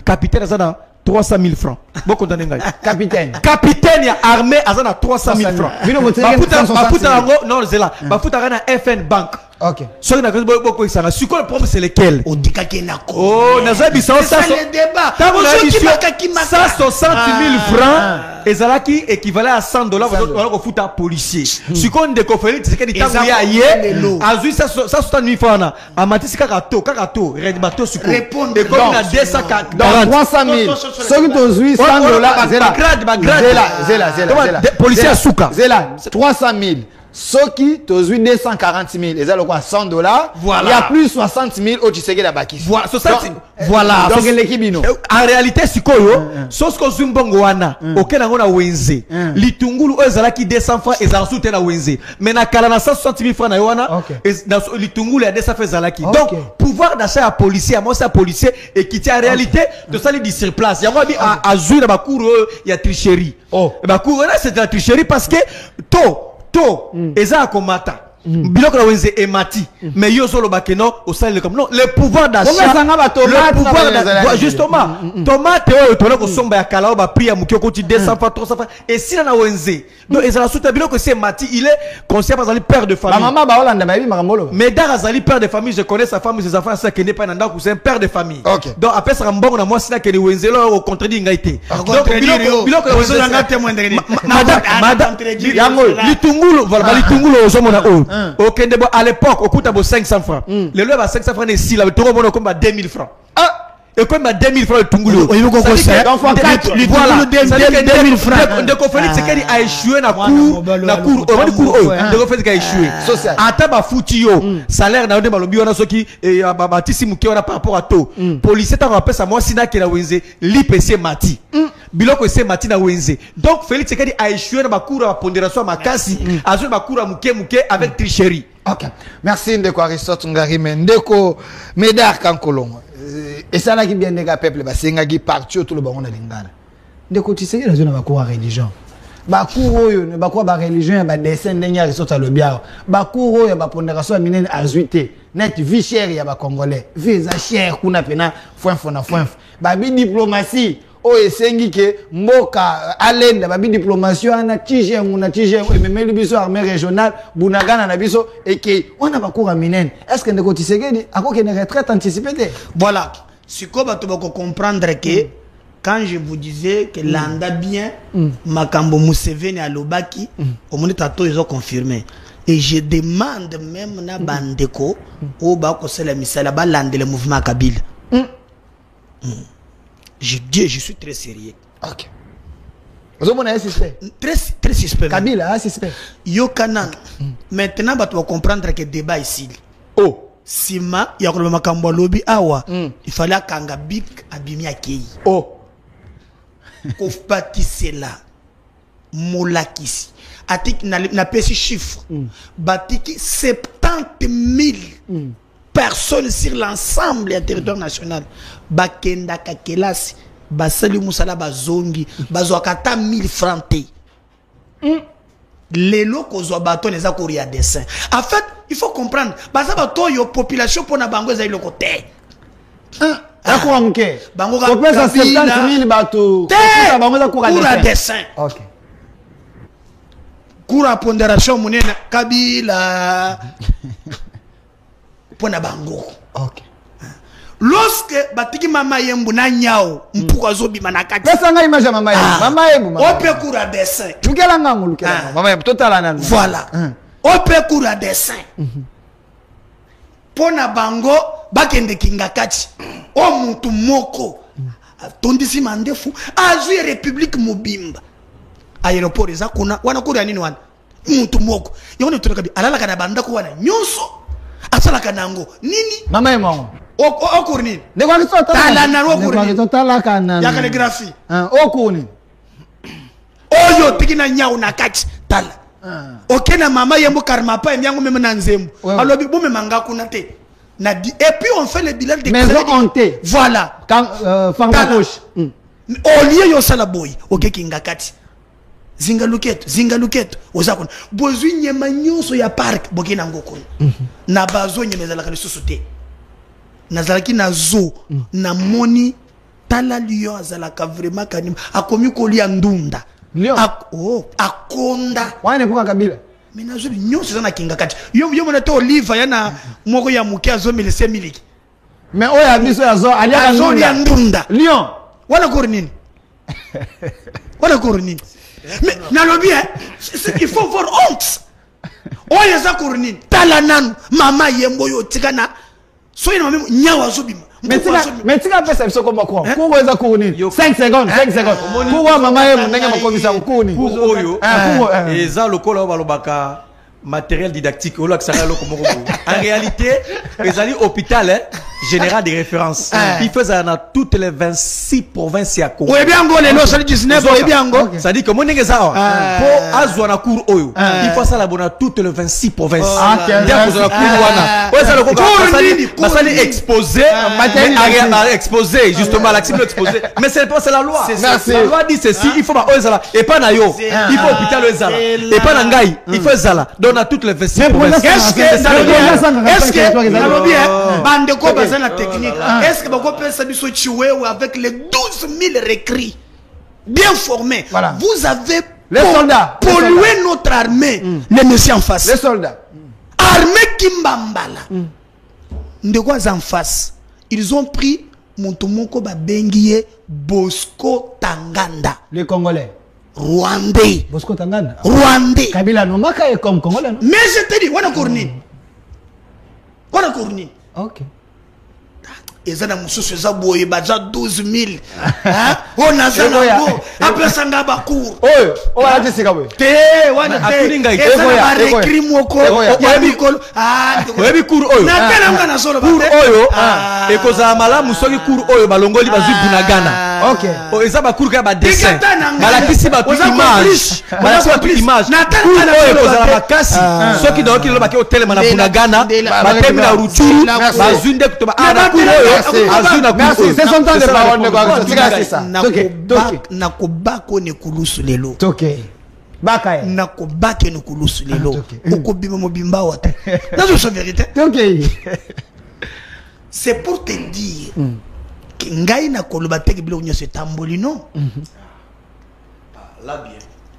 capitaine ça 300 000 francs. Bon condamné ngai. Capitaine ya armée azana 300 000 francs. Non c'est là. Bafuta na FN Bank. OK. So na beaucoup ça. Le problème c'est lequel? O dikake na ko. Oh, na zabi ça le débat. 160 000 francs. Ezalaki équivalent à $100 voilà ko futa policier. Si qu'on de conférence c'est que dit tango ya yé. Azui 160 000 francs. Amatisi kakato red bateau suko. Répondre de comme na 240. Donc 300 000. Ce qui t'ozui $100 zela. Policier à souka. Zela 300 000. Ce qui t'ozui 240 000. Et ça le quoi $100. Il y a plus 60 000 au Tshisekedi la baki. Voilà 60. Voilà. Donc l'équipe bino. En réalité sikoyo, sos ko zumbongo wana, okena ngona wenze. Litungulu ezalaki 200 francs ezala soute na wenze. Mais na kala na 160 000 francs na wana, litungulu ya 200 francs ezalaki. Donc pouvoir d'achat à policier, à moi c'est policier et qui tient en réalité de ça li sur place. Yango bi a jouer na bakuru ya tricherie. Bakuru là c'est de la tricherie parce que to eza komata biloko na wenze emati mais yo solo bakeno au sein comme non le pouvoir d'achat justement tomate oyo tona ko somba ya kala ba prix ya mukio koti 200 francs 300 francs et si na wenze donc ezala souta biloko c'est mati il est conscient par exemple père de famille maman ba olanda ba bi makamolo mais dar azali père de famille je connais sa femme ses enfants ça qui n'est pas nanda c'est un père de famille donc après ça mbongo na moi sina ke ni wenze lo contredit ngaité donc biloko wenze na témoin de madame litungulu voilà litungulu ozomona o okende bo à l'époque okuta bo 500 francs le loi ba 500 francs ici là toro bono comme ba 2000 francs et comme ba 2000 francs litungulu il faut qu'on sait d'enfant 4 litungulu 2000 francs de Félix Tshisekedi a échoué na cour on dit cour de Félix a échoué ata ba futi yo salaire na ndeba lobi wana soki ba tisi muke wana par rapport à to policier ta rappelle ça moi sina ke na wenze l'IPC mati biloko ese mati na wenze donc Félix Tshisekedi a échoué na ba cour à pondération makasi azo ba cour muke avec tricherie. OK, merci Ndeko Aristote Ngari Ndeko Médard Kankolongo et ça là qui bien des peuple ba senga qui parti tout le bango na lingana Ndeko Tshisekedi na zona ba cour religion ba cour oyo ne ba quoi ba religion ba dessin ndenge Aristote le biao ba cour oyo ba pondération minene azuité net vie chère ya ba congolais visa cher kuna pena foin ba bi diplomatie o esengi ke mboka alenda babi diplomatie ana tige ememeli biso armée régionale bunagana na biso et que on a bakura minene est-ce que Ndeko Tshisekedi akoke ne retraite anticipée voilà si ko bato bako comprendre que quand je vous disais que landa bien makambo Museveni alobaki au monde tato ils ont confirmé et je demande même na bandeko o bako sala misala ba lande le mouvement Kabila. Je dis, je suis très sérieux. OK. Vous avez un suspect? Très suspect. Kabila, un suspect. Yo kanan. Maintenant, tu vas comprendre que le débat ici. Oh. Sima, il y a un makambo lobby awa. Il fallait kanga big abimi akei. Oh. Kof batisse là. Molakisi. Atik na pesi chiffre. Batiki 70 000 personnes sur l'ensemble du territoire national. Bakenda kakelasi basali musala bazongi bazwakata 1000 francs te lelo kozwa bato neza ko ria dessin en fait il faut comprendre baza bato yo population pona bango za iloko te akwa mke bango ka pesa 70 000 bato bango za ko ria dessin. OK, kura pondération munena Kabila pona bango. OK, lorsque batiki mama yembu na nyao mpuka zobi manakati pesa ngai image mama yembu ope kura dessin lukela ngangu lukela mama yembu total nan voilà ope kura dessin pona bango bakende kingakati o muntu moko tondisi mandefu azwi république mobimba aéroport eza kuna wana kura nini wana muntu moko yone tunakabi alala kana banda ko wana nyonso asala kanango nini mama yembu okurni Ndeko Aristote tala na okurni tala kana ya calligraphie okurni oyo tikina nyau na kati tala okena mama yembo karma pa yango même na nzembo alobi bome manga kuna te na et puis on fait le bilan de maison hantée voilà quand fanga gauche au lieu yo sala boy okekinga kati zinga luketo ozakona bozwi nyema nyonso ya park bokena ngokona na bazo nyemezala ka lisusu te nazalaki na zo na moni tala lion azalaka vraiment kanima akomi kolia ndunda akonda wana kwa Kabila mais nazo nyonso za na kinga kati yo mona to olive yana moko ya mukia zo milise miliki mais oya biso ya zo alia ndunda lion wala kornini mais nalobi il faut voir honte oya za kornini tala nanu mama yembo yo tikana soyez na même nyawa zobima mais tika pesa biso ko mako ko weza ko ni 5 secondes ko mama yembo ndenge makomisa ko ni oyo eza lokola balobaka matériel didactique au lac Sarah en réalité les alliés hôpital général de référence il faisait dans toutes les 26 provinces ya Congo oui bien ngolé no sali 19 oui bien ngo ça dit que mon nègre ça pour azwa na cour oyo il faut ça la bona toutes les 26 provinces dia ko za cour wana ouais ça le ko ça les exposer exposer justement l'action exposer mais c'est pas c'est la loi la loi dit ceci il faut pas ozala et pas na yo il faut hôpital ozala et pas na ngai il faut zala on a toutes les vestiges. Est-ce que Bandeko basé la technique, est-ce que Bako peut s'habiller avec les 12 000 recrues bien formés? Vous avez pollué notre armée, les messieurs en face. Les soldats. Armée Kimbambala. De quoi en face? Ils ont pris Montomoko Babengie Bosco Tanganda. Les Congolais. Rwandais. Bosco Tanganda. Rwandais. Kabila Nomaka est comme Congolais, non? Mais je te dis, on a Kourni. Ok. Et ça, dans ce ça, boy, baza 12 000. On a ça, après ça, on a bakour. Oh, on a dit c'est quoi? Te, on a dit. Et ça, on a récrit moko. Il y a bikol. Ah, ouais, bikour oyo. Na tena on a solo. Kour oyo. Et koza mala musoki kour oyo balongoli bazu bunagana. Ok. Oh, eza bakour ka ba dessin. Malakisi ba toute image. Malakisi ba toute image. Kour oyo koza makasi. Soki do kilo ba ke hotel mana bunagana. Ba temi na ruchuru. Bazunde kutoba ara kour oyo. Merci, c'est son temps de parole. C'est ça. Nakobako ne kulusu lelo. Toké. Bakaye. Nakobake ne kulusu lelo. Okobima mobimba wata. Non, c'est la vérité. Toké. C'est pour te dire que ngai na kolobate ke bilo nyose tamboli non. Là bien.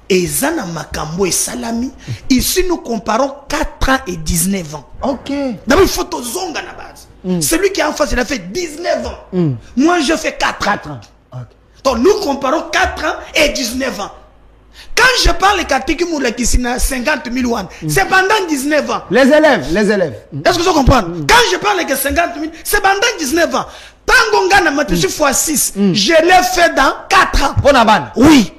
Et zana makambo et salami. Ici nous comparons 4 ans et 19 ans. Ok. D'abord il faut to zonga na base. Celui qui est en face, il a fait 19 ans. Moi, je fais 4 ans. Okay. Donc, nous comparons 4 ans et 19 ans. Quand je parle de Katiki Moulakisina, 50 000 wans, c'est pendant 19 ans. Les élèves. Est-ce que vous comprenez? Quand je parle de 50 000, c'est pendant 19 ans. Tangonga na matisi fois 6, je l'ai fait dans 4 ans. Bonaban. Oui.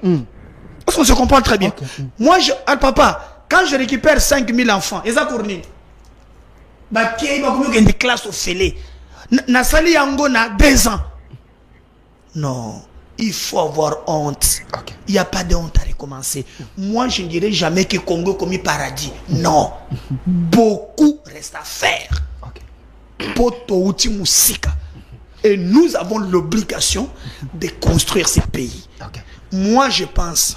Est-ce qu'on se comprend très bien? Okay. Moi, papa, quand je récupère 5 000 enfants, ils ont couru. Il y a des classes au fêlé. Nasali Yango na 2 ans. Non, il faut avoir honte. Okay. Il n'y a pas de honte à recommencer. Moi, je ne dirais jamais que Congo a commis paradis. Non. Beaucoup reste à faire. Poto uti musika. Et nous avons l'obligation de construire ces pays. Okay. Moi, je pense,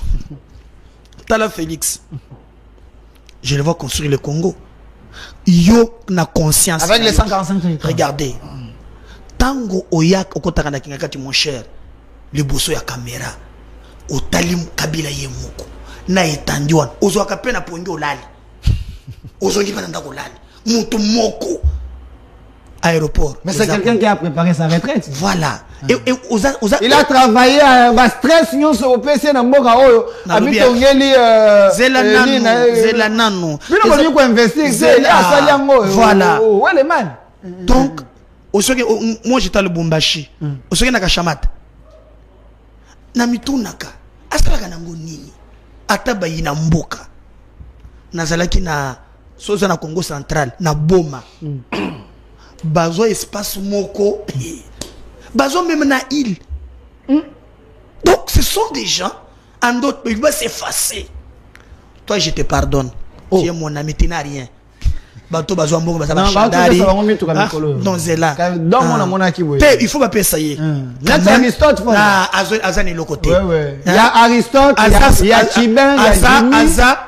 Tala Félix, je le vois construire le Congo. Yo na conscience avec les 145 territoires. Regardez, tango oyak okotaka na kingakati mon cher, le bosso ya caméra otalim kabila yemoko na etandiwan ozo akapena pongi olali ozo ngibana ndako olali mutu moko aéroport. Mais c'est quelqu'un qui a préparé sa retraite. Voilà. Il a travaillé à stress nyon so opese na mboka oyo abitongeli zela nano. Bino ko ko investir zela asali yango. Voilà. Ouais man. Donc moi j'étais à Lubumbashi. Osoki na kashamata. Na mitunaka. Asala nango nini? Ata bayina mboka. Nazalaki na soza na Congo central na Boma. Bazo espace moko. Bazo même na île. Donc ce sont des gens en d'autres pays va s'effacer. Toi je te pardonne. Tu es mon ami, tu n'as rien. Bato bazo moko baza chandari. Non zela. Dans mon monaki oui. Il faut pas payer ça y est. Aristote fond. Ah azani le côté. Ouais. Il y a Aristote, il y a Chibin,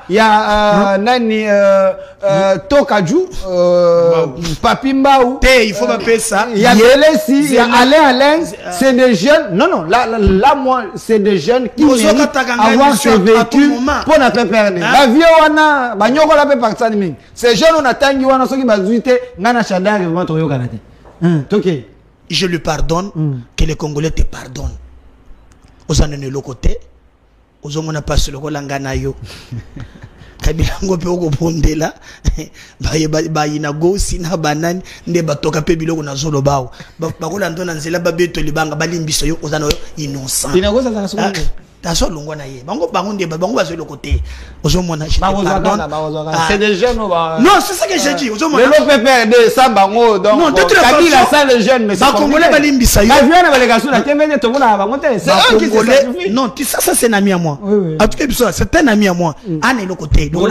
il y a nani Tokaju, Papimbaou. Il faut pas payer ça. Il y a Yelesi, il y a Alain, c'est des jeunes. Non, là moi c'est des jeunes qui méritent avoir ce véhicule pour notre père. La vie wana banyoko la pe partir ni. Ces jeunes on attend je lui pardonne, que les Congolais te pardonnent. Aux années de côté, aux hommes on a passé le Rolangana yo. Kabilango pe oko pondela, bayina go sina banani nde batoka pe biloko na zolo bao. Bakolando na nzela babeto libanga balimbiso yo ozana yo innocent. Binago ça ça Taso longwa na ye. Bango nde bango bazo le côté. Ozo mona c'est des jeunes. Non, c'est ça que j'ai dit. Ozo mona. Le pépère de ça bango donc. Non, tout le la ça les jeunes mais c'est congolais balimbisa yo. Ba viana balekasuna na kemene to mona bango te. C'est eux qui se. Non, ça c'est un ami à moi. En tout cas, c'est un ami à moi. Ane le côté. Donc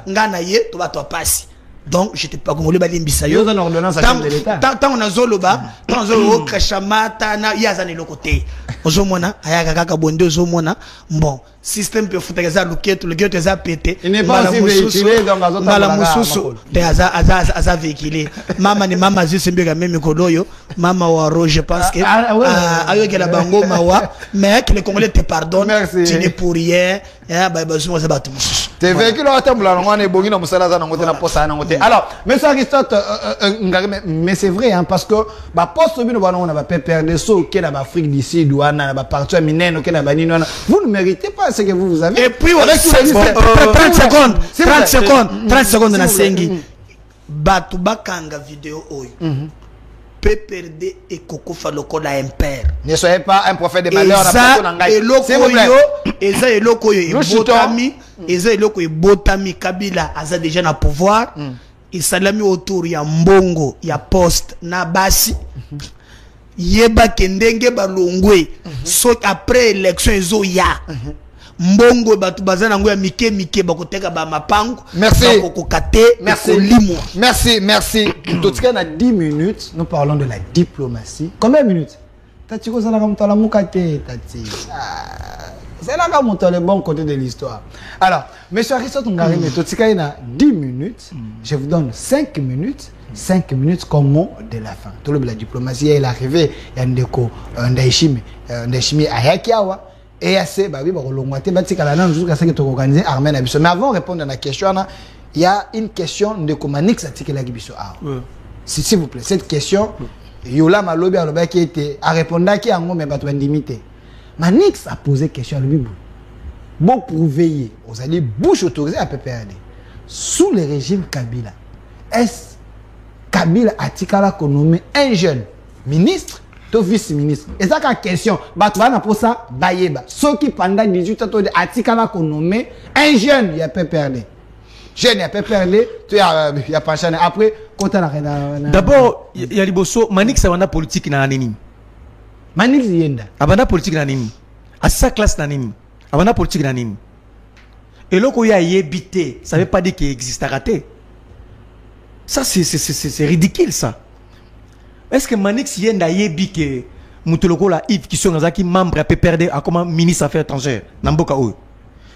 ngana ye to ba to passe. Donc j'étais pas congolais balimbisa yo. Tant on a zoloba, tant zolo krashamata na yazane le côté. Ozomona ayaka kaka bonde ozomona. Bon, système peut foutre ça le quête ça pété. Il n'est pas aussi véhiculé dans la zone de Aza véhiculé. Maman ni maman juste bien même Kodoyo, maman wa Roger, je pense que avec la bango mawa, mais que les Congolais te pardonnent, tu n'es pour rien, besoin de battre. T'es véhicule à temps blanc, on est bon, on s'est là dans notre poste à notre. Alors, mais ça Aristote, mais c'est vrai, hein, parce que bah poste bien on a pas perdre ceux qui dans l'Afrique d'ici, douane, na partout minene, qui na banino, vous ne méritez pas ce que vous avez. Et puis avec 30 secondes na sengi. Batu bakanga vidéo oyo. Peut perdre et Koko Faloko la impère. Ne soyez pas un prophète de malheur. Eza eloko yo botami, eza eloko yo botami Kabila aza déjà na pouvoir. Il salami autour ya mbongo ya poste na basi. Yeba kendenge balongwe. So après élection ezo ya. Mbongo batu bazana ngo ya mike bakoteka ba mapango. Merci. Merci. Merci. Tout ce qu'on a 10 minutes, nous parlons de la diplomatie. Combien de minutes? Tati ko sala comme la mukate tati. C'est là qu'on monte le bon côté de l'histoire. Alors, monsieur Aristote Ngari, mais tout ce qu'on a 10 minutes, je vous donne 5 minutes. 5 minutes comme mot de la fin. Tout le la diplomatie est arrivé, il y a ndeko ndaishimi ayakiawa. Et assez, bah oui, bah l'ongwate, bah c'est qu'à la jusqu'à ce que tu organises armée na biso. Mais avant de répondre à la question, il y a une question de comment Manix a tiré la biso. S'il vous plaît, cette question, Yola Malobi a qui était à répondre à qui en gros mais pas toi limité. Manix a posé question à lui. Bon pour veiller, vous allez bouche autorisée à PPRD. Sous le régime Kabila, est-ce Kabila a tiré qu'on nomme un jeune ministre? Vice-ministre. Et ça, la question, tu vas pour ça, Bayeba. Ceux qui pendant 18 ans, Atikala qu'on nommé un jeune, il y a pas perdu. Jeune, il y a pas perdu, il y a pas changé. Après, quand on a d'abord, il y a Liboso, Manix, ça va politique dans l'anime. Manix, il y a Abana politique dans l'anime. À sa classe dans l'anime. Abana politique dans l'anime. Et là, quand il y a yébité, ça ne veut pas dire qu'il existe à rater. Ça, c'est ridicule, ça. Est-ce que Manix yenda yebi que Moutoloko la Yves qui sont membre a perdu à comme ministre des Affaires étrangères Namboka ou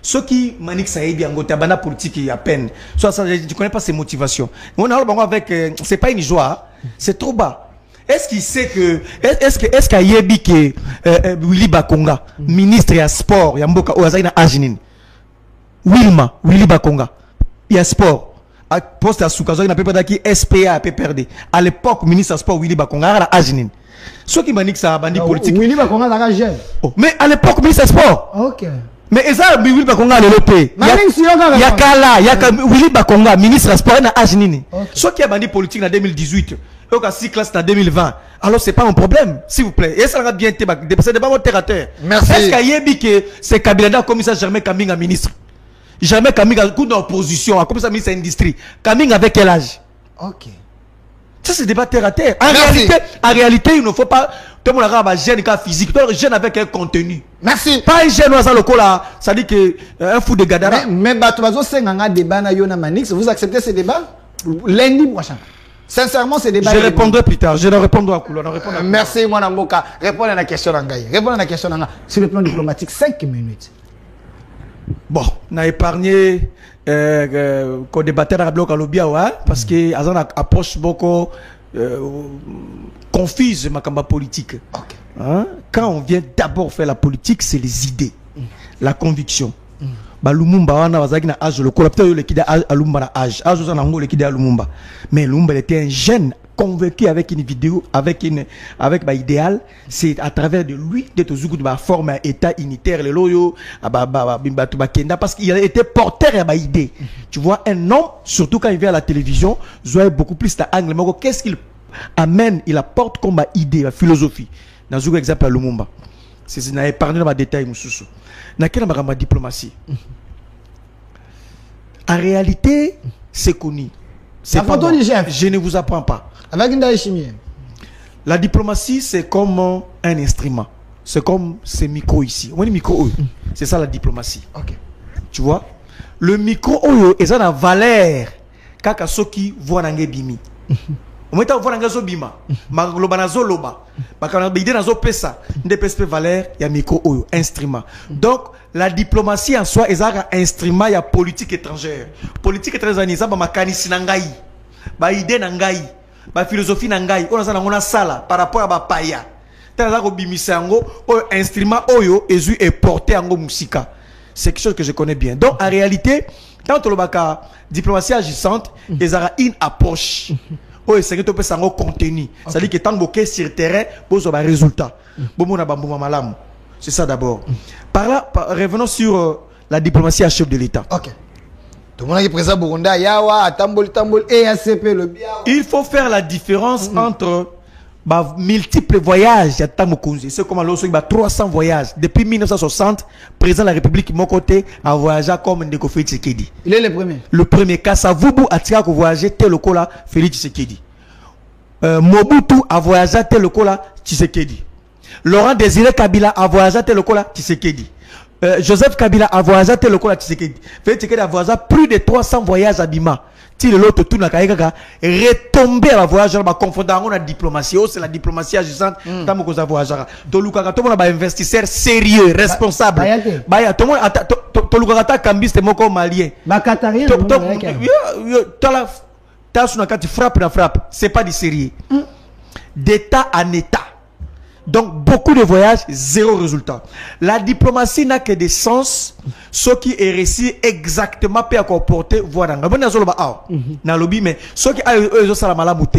ceux qui Manix a yebi en gote bana politique à peine soit ça je connais pas ses motivations on a avec c'est pas une joie c'est trop bas est-ce qu'il sait que est-ce qu'il yebi que Willy Bakonga ministre ya sport ya Mboka ou azina Ajinin Willy Bakonga ya sport à poste à Soukazo, il n'a pas perdu SPA a perdu. À l'époque, ministre du sport Willy Bakonga a Ajinin. Ceux qui m'ont dit que ça a bandi politique. Willy Bakonga a jeune. Mais à l'époque, ministre du sport. Ok. Mais ça, Willy Bakonga a l'OP. Il y a Kala, il y a Willy Bakonga, ministre du sport a Ajinin. Ceux qui a bandi politique en 2018, et au cas 6 classes en 2020. Alors c'est pas un problème, s'il vous plaît. Et ça va bien c'est pas mon terre à terre. Merci. Est-ce qu'il y a dit que c'est Kabila commissaire Germain Kaming ministre? Jamais Kaming a coup d'opposition, comme ça ministre de l'industrie. Kaming avec quel âge? Ok. Ça c'est débat terre à terre. En réalité, il ne faut pas tout le monde a un jeune physique, tout le jeune avec un contenu. Merci. Pas un jeune dans le là, ça dit que un fou de Gadara. Mais Batuazo c'est un débat na Yona Manix, vous acceptez ce débat lundi prochain? Sincèrement, c'est débat. Je répondrai plus tard. Je ne répondrai à Koulou. Merci Mwana Mboka. Répondez à la question d'Angaï. Répondez à la question d'Angaï. Sur le plan diplomatique, 5 minutes. Bon, on a épargné qu'on débattait dans le bloc à l'Obia, parce que Azan approche beaucoup confuse ma campagne politique. Okay. Hein? Quand on vient d'abord faire la politique, c'est les idées, la conviction. Lumumba wana wazaki na âge le collecteur le kida à Lumumba na âge âge le kida à Lumumba, mais Lumumba était un jeune convaincu avec une vidéo avec idéal, c'est à travers de lui de toujours de forme état unitaire le loyo parce qu'il a été porteur à idée. Tu vois un homme surtout quand il vient à la télévision, zoe beaucoup plus d'angle, mais qu'est-ce qu'il amène, il apporte comme idée, la philosophie. Dans un exemple à Lumumba, c'est n'a épargné dans détail mususu. Dans quelle diplomatie? En réalité, c'est connu. C'est pas bon. Je ne vous apprends pas. La diplomatie, c'est comme un instrument. C'est comme ces micros ici. On dit micro. C'est ça la diplomatie. Okay. Tu vois? Le micro, et ça a valeur. Kaka soki voit n'angé bimi. Ometa vola ngazo bima. Ma loba nazo loba. Bakana bide nazo pesa. Ndepespe valeur ya micro oyo instrument. Donc la diplomatie en soi est un instrument ya politique étrangère. Politique étrangère ni ça ba makanisi na ngai. Ba idée na ngai. Ba philosophie na ngai. On a ngona sala par rapport à ba paya. Tana ko bimisa yango oyo instrument oyo ezu est porté yango musika. C'est quelque chose que je connais bien. Donc en réalité, quand on a diplomatie agissante, ils ont une approche. C'est que tu peux s'en contenu. C'est-à-dire que tant que sur le terrain, vous avez un résultat. C'est ça d'abord. Par là, revenons sur la diplomatie à chef de l'État. Ok. Tout le monde est présent Burunda, Yawa, Tambol, et ACP, le Biawa. Il faut faire la différence entre multiples voyages. C'est comme il y a 300 voyages. Depuis 1960, le président de la République, mon côté, a voyagé comme Ndeko Félix Tshisekedi. Il est le premier. Le premier cas, Savubu a tiré à voyager tel le là, Félix Tshisekedi. Mobutu a voyagé tel le là, Tshisekedi. Laurent Désiré Kabila a voyagé tel le là, Tshisekedi. Joseph Kabila a voyagé tel le là, Tshisekedi. Félix Tshisekedi a voyagé plus de 300 voyages à Bima. Si l'autre tourne à Kaïkaka, retomber à la voyage, on va confondre avec la diplomatie. C'est la diplomatie agissante. Tant que vous avez voyagé. Tout le monde a un investisseur sérieux, responsable. Tout le monde a un cambiste malien. Frappe. C'est pas du sérieux. D'état en état. Donc, beaucoup de voyages, zéro résultat. La diplomatie n'a que des sens, ce qui est réussi exactement peut comporter, voilà. Na lobby, mais ce qui a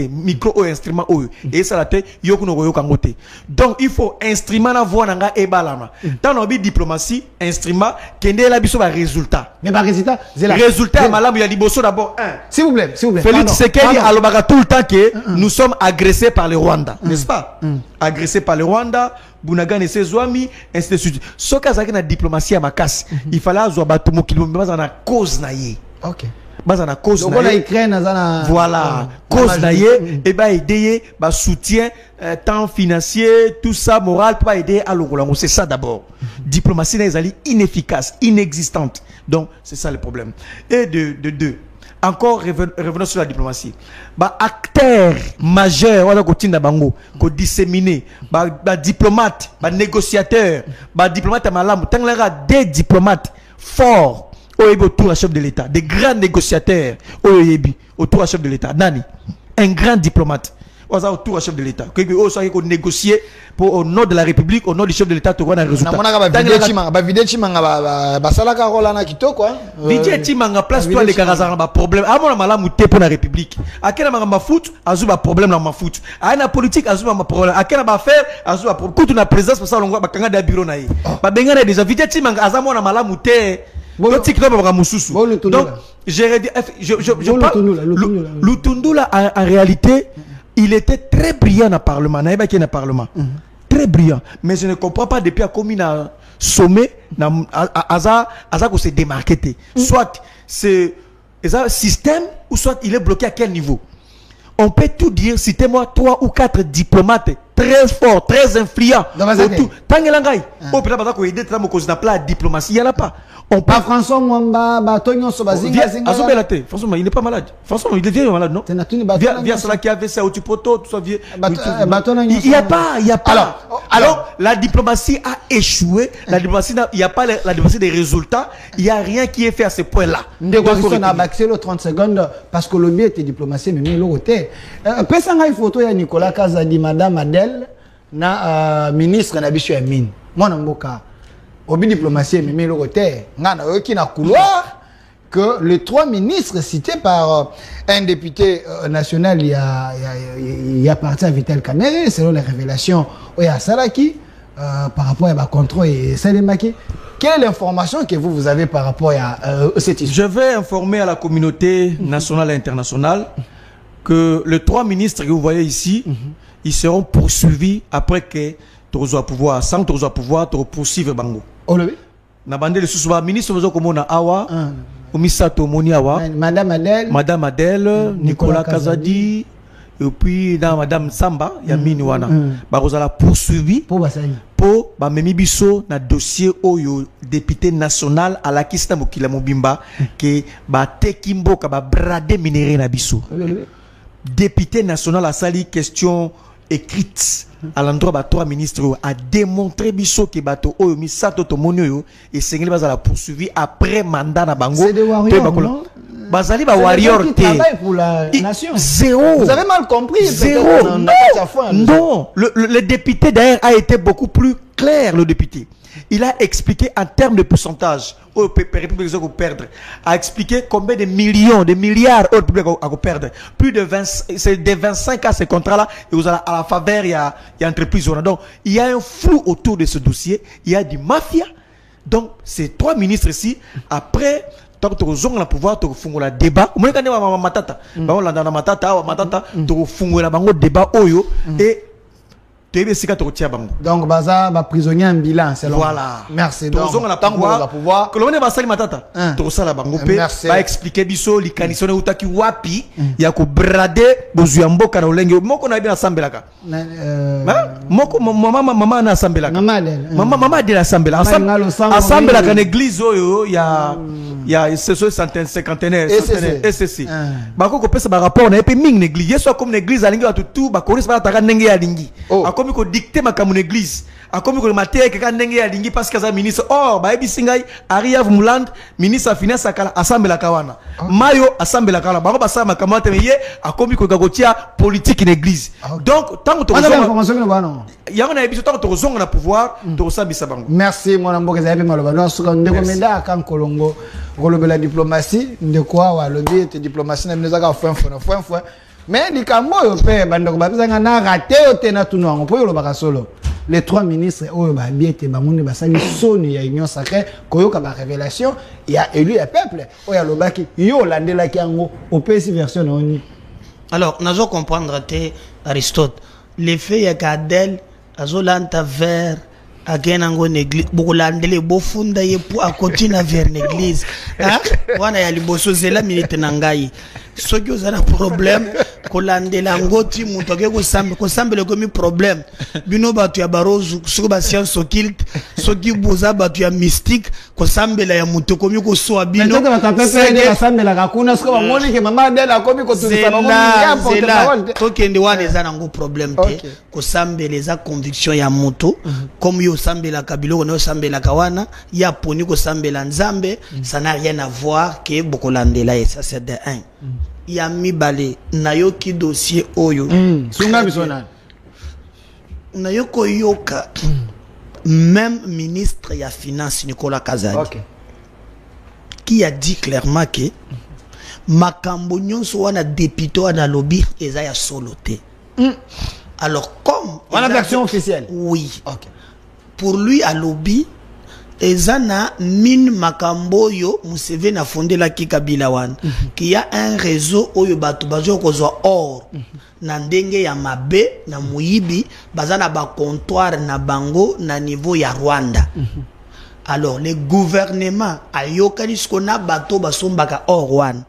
micro ou instrument ou et ça la tête, donc, il faut instrument na voix et balama. Dans la diplomatie, instrument, qui est la biso résultat. Mais par résultat, c'est la résultat, malam, il y a des d'abord un. S'il vous plaît. Félix Tshisekedi a l'obara tout le temps que nous sommes agressés par le Rwanda, n'est-ce pas? Agressés par le Rwanda, Bounagan et ses amis, ainsi de suite. Ce cas là, la diplomatie à ma casse, il fallait avoir bâtiment qui nous met en cause naïe. Ok. Bas en cause naïe. Voilà. Cause naïe, et bah aider, bah soutien, temps financier, tout ça, moral, pour aider à l'Ogolango. C'est ça d'abord. Diplomatie naïe, inefficace, inexistante. Donc, c'est ça le problème. Et de deux. Encore revenons sur la diplomatie. Acteur majeur, on a continué bango, ko disséminer, diplomate, négociateur, diplomate à malam, tant des diplomates forts autour du chef de l'État, des grands négociateurs autour du chef de l'État. Nani, un grand diplomate. Autour du chef de l'État. Que négocier pour au nom de la République, au nom du chef de l'État, tu vois un résultat. Place-toi les Karazara, problème. À mon amal, mouté pour la République. À quel moment ma foot, azuba problème dans ma foot. À la politique, azuba ma problème. À quel moment faire, azuba problème. Quand on a présence, pour ça, on voit bakanga de bureau naï. Bengana déjà, vite timanga, azamon amal mouté. Donc, je parle. Lutundula, en réalité, il était très brillant dans le Parlement. Très brillant. Mais je ne comprends pas depuis à combien un sommet, Aza s'est démarqué. Soit c'est un système, ou soit il est bloqué à quel niveau. On peut tout dire, citez-moi 3 ou 4 diplomates très forts, très influents. Tangelangai. Oh, peut-être qu'on aider la diplomatie, il n'y en a pas. On peut. François Mwamba, Tonyon Sobazinga. François, il n'est pas malade. François, il devient malade, non? Via cela qui avait ça au Tipoto, tout ça. Il n'y a pas. Alors, la diplomatie a échoué. La diplomatie, il n'y a pas la diplomatie des résultats. Il n'y a rien qui est fait à ce point-là. On a baxé le 30 secondes parce que le biais était diplomatie, mais l'autre côté. Pesanga une photo, il y a Nicolas Kazadi, Madame Adèle, ministre Nabichu Amine. Moi, Namboka. Au diplomatie, mais l'autre côté. Qui n'a couloir que les 3 ministres cités par un député national, il y a parti à Vital Kamerhe, selon les révélations, il y a Salaki, par rapport à Bakontro et Salemaki. Quelle est l'information que vous avez par rapport à cette histoire? Je vais informer à la communauté nationale et internationale que les 3 ministres que vous voyez ici, ils seront poursuivis après que tu as pouvoir, sans tu as pouvoir, tu poursuivre Bango. Oh oui. Nabandé le sous-ministre, ministre comme on a Awa, Omisato Moniawa, Madame Adèle, Nicolas Kazadi, et puis dans Madame Samba, Yamini Wana. Barozala poursuivi pour Memi Bisso na dossier au député national à la Kista Mokila Mobimba que ba tekimbo ka ba brade minéré na Bisso. député national a sali question écrite à l'endroit de 3 ministres a démontré biso que bato oyo misato to monyo et sengeli bazala poursuivi après mandat na bango. C'est des warriors, non? Bazali ba warrior qui travaillent pour la nation. Zéro. Vous avez mal compris. Zéro. Non. Le député d'ailleurs a été beaucoup plus clair, le député. Il a expliqué en termes de pourcentage au République à perdre, a expliqué combien de millions, de milliards au République à perdre. Plus de 20, c'est de 25 à ces contrats-là, et vous à la faveur, il y a entreprise. Donc, il y a un flou autour de ce dossier, il y a du mafia. Donc, ces 3 ministres ici, après, tant que tu as le pouvoir, tu as le débat. Tu as le matata, débat, et donc baza ba prisonnier en bilan c'est voilà merci donc on a pouvoir que l'on est basali matata to sala bango pe ba expliquer biso li condition utaki wapi ya ko brader bozuyambo kana olenge moko na bien asambelaka moko mama na asambelaka mama de asambelaka asambelaka na église oyo ya c'est ce cinquantenaire SCC bako ko pesa ba rapport na epe ming l'église yeso comme l'église alingi watu tu ba korisa ba taka ndenge ya lingi comme ko dicter ma comme l'église a comme ko maté que quand ndenge ya lingi parce que ça ministre or ba ebisingai Ariav Muland ministre finance akala assemblée kawana mayo assemblée kala ba sa makamate meye a comme ko gagotia politique en église donc tant que ya na ebiso tant que zonga na pouvoir to sambisa bango merci mon amboka za epe maloba no suka ndeko menda kan kolongo kolobela la diplomatie ndeko wa lobi te diplomatie na minezaka fwen mais les Cameroun pe bandoko babizanga na raté otena tunango po yolo bakasolo les 3 ministres oyo ba biete bamundi basali soni ya union sacrée koyoka ba révélation il y a élu le peuple oya lobaki yo landela kiango opesi version oni alors nazo comprendre te Aristote l'effet ya Gadel azolanta vers agenango l'église bokulandele bofunda ye pour a continuer vers l'église hein wana ya liboso zela milite na ngai soki ozana problème kolandela ngoti muto ke ko sambele komi problème bino batu ya barozu soki ba science occulte soki boza batu ya mystique ko sambela ya muto komi ko so bino c'est sambela ka kuna soki ba moni ke mama dela komi ko tulisa ba moni to kende wana ezana ngo problème te ko sambela za conviction ya muto comme yo sambela kabilo no sambela kawana ya poni ko sambela nzambe ça n'a rien à voir que bokolandela et ça c'est de 1 ya mibale nayoki dossier oyo sunga bisona nayoko yoka même ministre ya finance Nicolas Kazadi qui a dit clairement que makambo nyonso wana député wana lobby eza ya soloté alors comme on a version officielle oui pour lui à lobby ezana mine makambo yo Museveni a fondé la Kabila wan qui a un réseau oyo batu bazo kozwa or na ndenge ya mabe na muyibi bazana ba comptoir na bango na niveau ya Rwanda alors le gouvernement ayokani skona bato basombaka or wan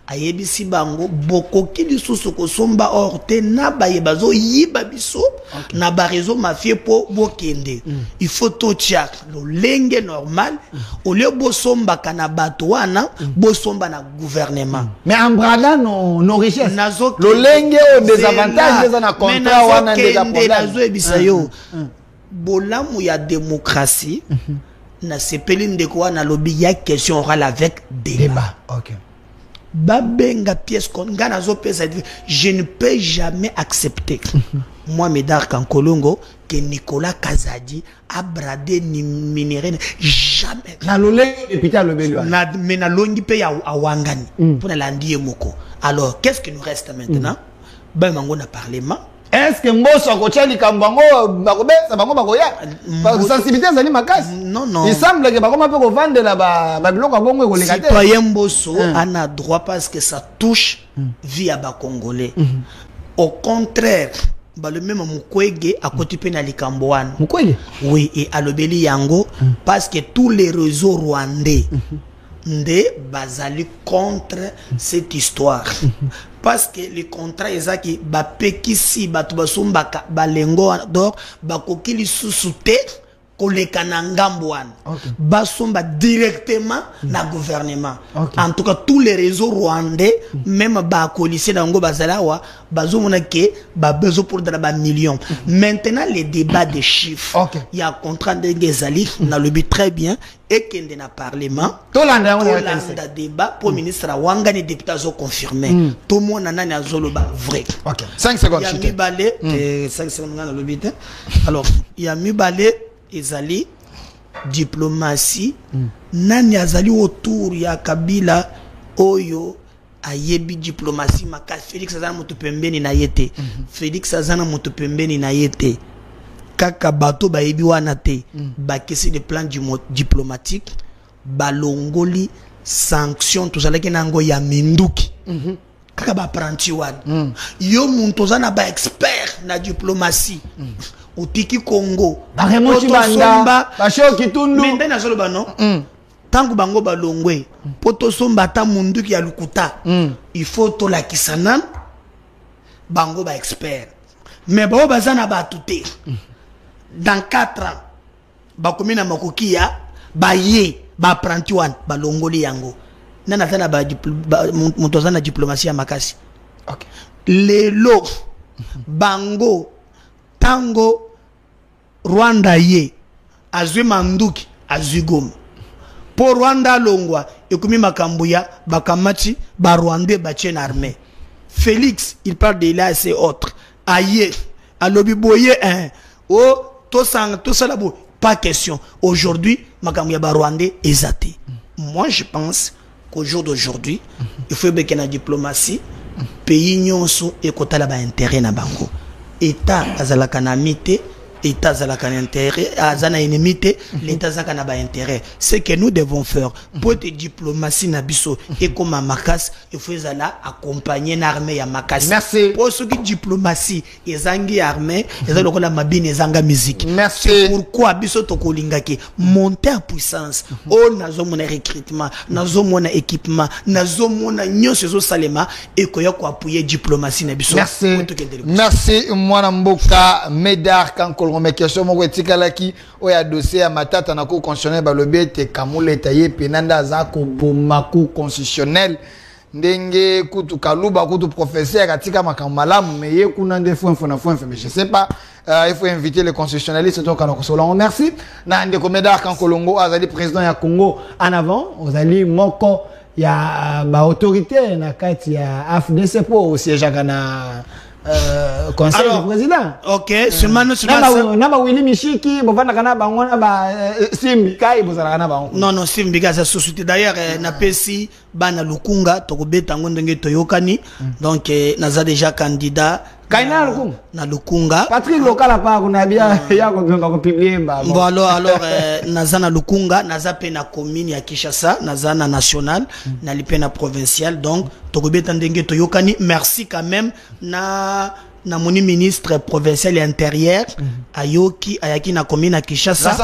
ayebisi bango bokoki lisusu kosomba or te na baye bazo yiba biso na ba réseau mafie po bokende il faut to tchak lo lenge normal au lieu bosombaka na bato wana bosomba na gouvernement mais en bradant nos richesses lo lenge au désavantage des na contrat wana ndeka nazo ebisa yo bolamu ya démocratie na sepeli ndeko wana lobby ya question orale avec débat babenga pièce kon ngana zo pesa je ne peux jamais accepter moi Médard Kankolongo que Nicolas Kazadi a bradé ni minéré jamais na lolé député lobelwa na mais na longi pe ya awangani pour la ndie moko alors qu'est-ce qui nous reste maintenant ben mango na parlement est-ce que mboso akochali kambango bakobesa bango bakoya sensibilité zali makasi non il semble que bakoma pe ko vendre la ba biloko bongo ekoleka te citoyen mboso ana droit parce que ça touche vie à ba congolais au contraire le même Mukwege à côté pe na likambo wana Mukwege oui et alobeli yango parce que tous les réseaux rwandais nde bazali contre cette histoire parce que les contrats ezaki bapekisi batu basombaka balengo d'or bakoki lisusu te koleka na ngambo wana basomba directement na gouvernement. En tout cas tous les réseaux rwandais même ba kolise na ngo bazalawa bazomona ke ba besoin pour ba millions. Maintenant les débats des chiffres. Il y a contrat de Gezali na le but très bien et kende na parlement. Tolanda débat pour ministre Wanga ni député zo confirmé. Tout le monde nani azoloba vrai. 5 secondes. Il y a mi balé 5 secondes dans le but. Alors il y a mi balé ezali diplomatie nani azali autour ya Kabila oyo ayebi diplomatie maka Félix azana moto pembeni na yete Félix azana moto pembeni na yete kaka bato bayebi wana te bakesi de plan diplomatique balongoli sanction tozalaki nango ya minduki kaka ba pranti wana yo muntu ozana ba expert na diplomatie Utiki Congo, Baremochi Banda, Basho Kitundu, Mende na zolo bano, tangu bango balongwe, poto somba ta mundu ki alukuta, il faut to la kisanan, bango ba expert. Mais bao bazana ba tuté. Dans 4 ans, bakomina makokia, ba ye, ba prantiwan, ba longoli yango. Nana tana ba montozana diplomatie makasi. Lelo, bango, tango Rwanda ye azwe manduki azwe goma pour Rwanda longwa ekumi makambuya bakamati ba Rwandais batien armée. Félix il parle de là et c'est autre aye alobi boye oh to sang to salabo pas question aujourd'hui makambuya ba Rwandais ezate. Moi je pense qu'au jour d'aujourd'hui il faut que la diplomatie pays nyonso ekotala ba intérêt na bango. État azalaka na mité, État azalaka na intérêt, azana enemité, l'État azalaka na ba intérêt. Ce que nous devons faire pour te diplomatie na biso et comme à Makas, il faut zala accompagner l'armée à Makas. Merci. Pour ce qui diplomatie, ezangi armée, ezalo kola mabine ezanga musique. Merci. C'est pourquoi biso tokolingaki monter en puissance. Oh nazo mona recrutement, nazo mona équipement, nazo mona nyonso zo salema et koya ko appuyer diplomatie na biso. Merci. Merci mwana mboka Médard Kankolo mais question moko etikalaki oya dossier ya matata na cour constitutionnel balobi te kamule taye penanda zako bomaku constitutionnel ndenge kutu kaluba kutu professeur katika makamalamu mais ye kuna ndefo mais je sais pas il faut inviter les constitutionnalistes donc à Kosolon. Merci na ndeko Médard Kankolongo azali président ya Congo en avant ozali moko ya ba autorité na kati ya AFDC pour siège na conseil du président. Ok, seulement Naba Willy Michiki, bovana kana bangona ba Simbi kai bozala kana bango. Non, Simbi gaza société d'ailleurs na pesi bana lukunga tokobeta ngondenge toyokani. Donc naza déjà candidat Kaina lukunga. Na lukunga. Patrick local pa kuna bia ya ko publier ba. Bon alors naza na lukunga, naza pe na commune ya Kinshasa, naza na national, na lipe na provincial donc tokobeta ndenge toyokani. Merci quand même na moni ministre provincial et intérieur ayoki ayaki na commune à Kinshasa.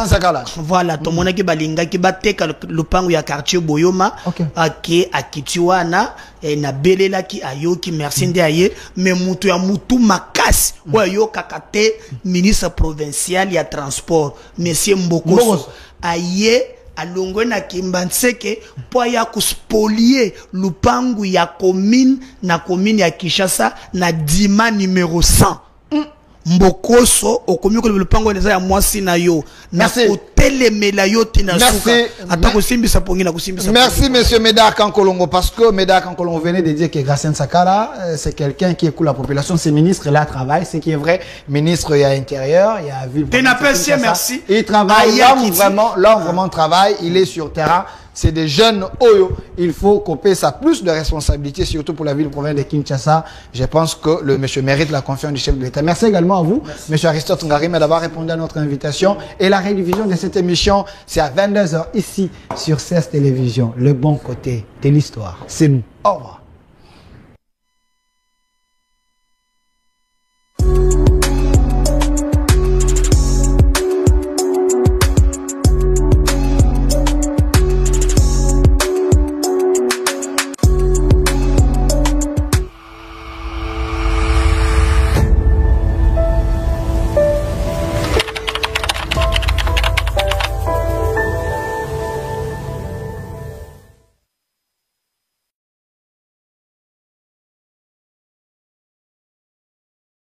Voilà, to mona ki balinga ki bateka lupangu ya quartier Boyoma ake akitiwana na belela ki ayoki merci nde aye mais mutu ya mutu makasi oyo kakate ministre provincial ya transport monsieur Mbokoso aye alongo na kimbanseke po ya kuspolier lupangu ya commune na commune ya Kinshasa na dima numéro 100 Mbokoso okomi ko lupangu neza ya mwasi na yo na kotelemela yo tina suka atako simbisa pongi na kusimbisa. Merci monsieur Médard Kankolongo parce que Médard Kankolongo venait de dire que Gassen Sakala c'est quelqu'un qui écoute la population, c'est ministre là travaille, c'est qui est vrai, ministre il y a intérieur, il y a ville. Merci. Il travaille l'homme vraiment travaille, il est sur terrain. C'est des jeunes Oyo. Il faut couper ça plus de responsabilités, surtout pour la ville province de Kinshasa. Je pense que le monsieur mérite la confiance du chef de l'État. Merci également à vous, monsieur Aristote Ngarime, d'avoir répondu à notre invitation. Et la rédivision de cette émission, c'est à 22h ici sur CES Télévision. Le bon côté de l'histoire. C'est nous. Au revoir.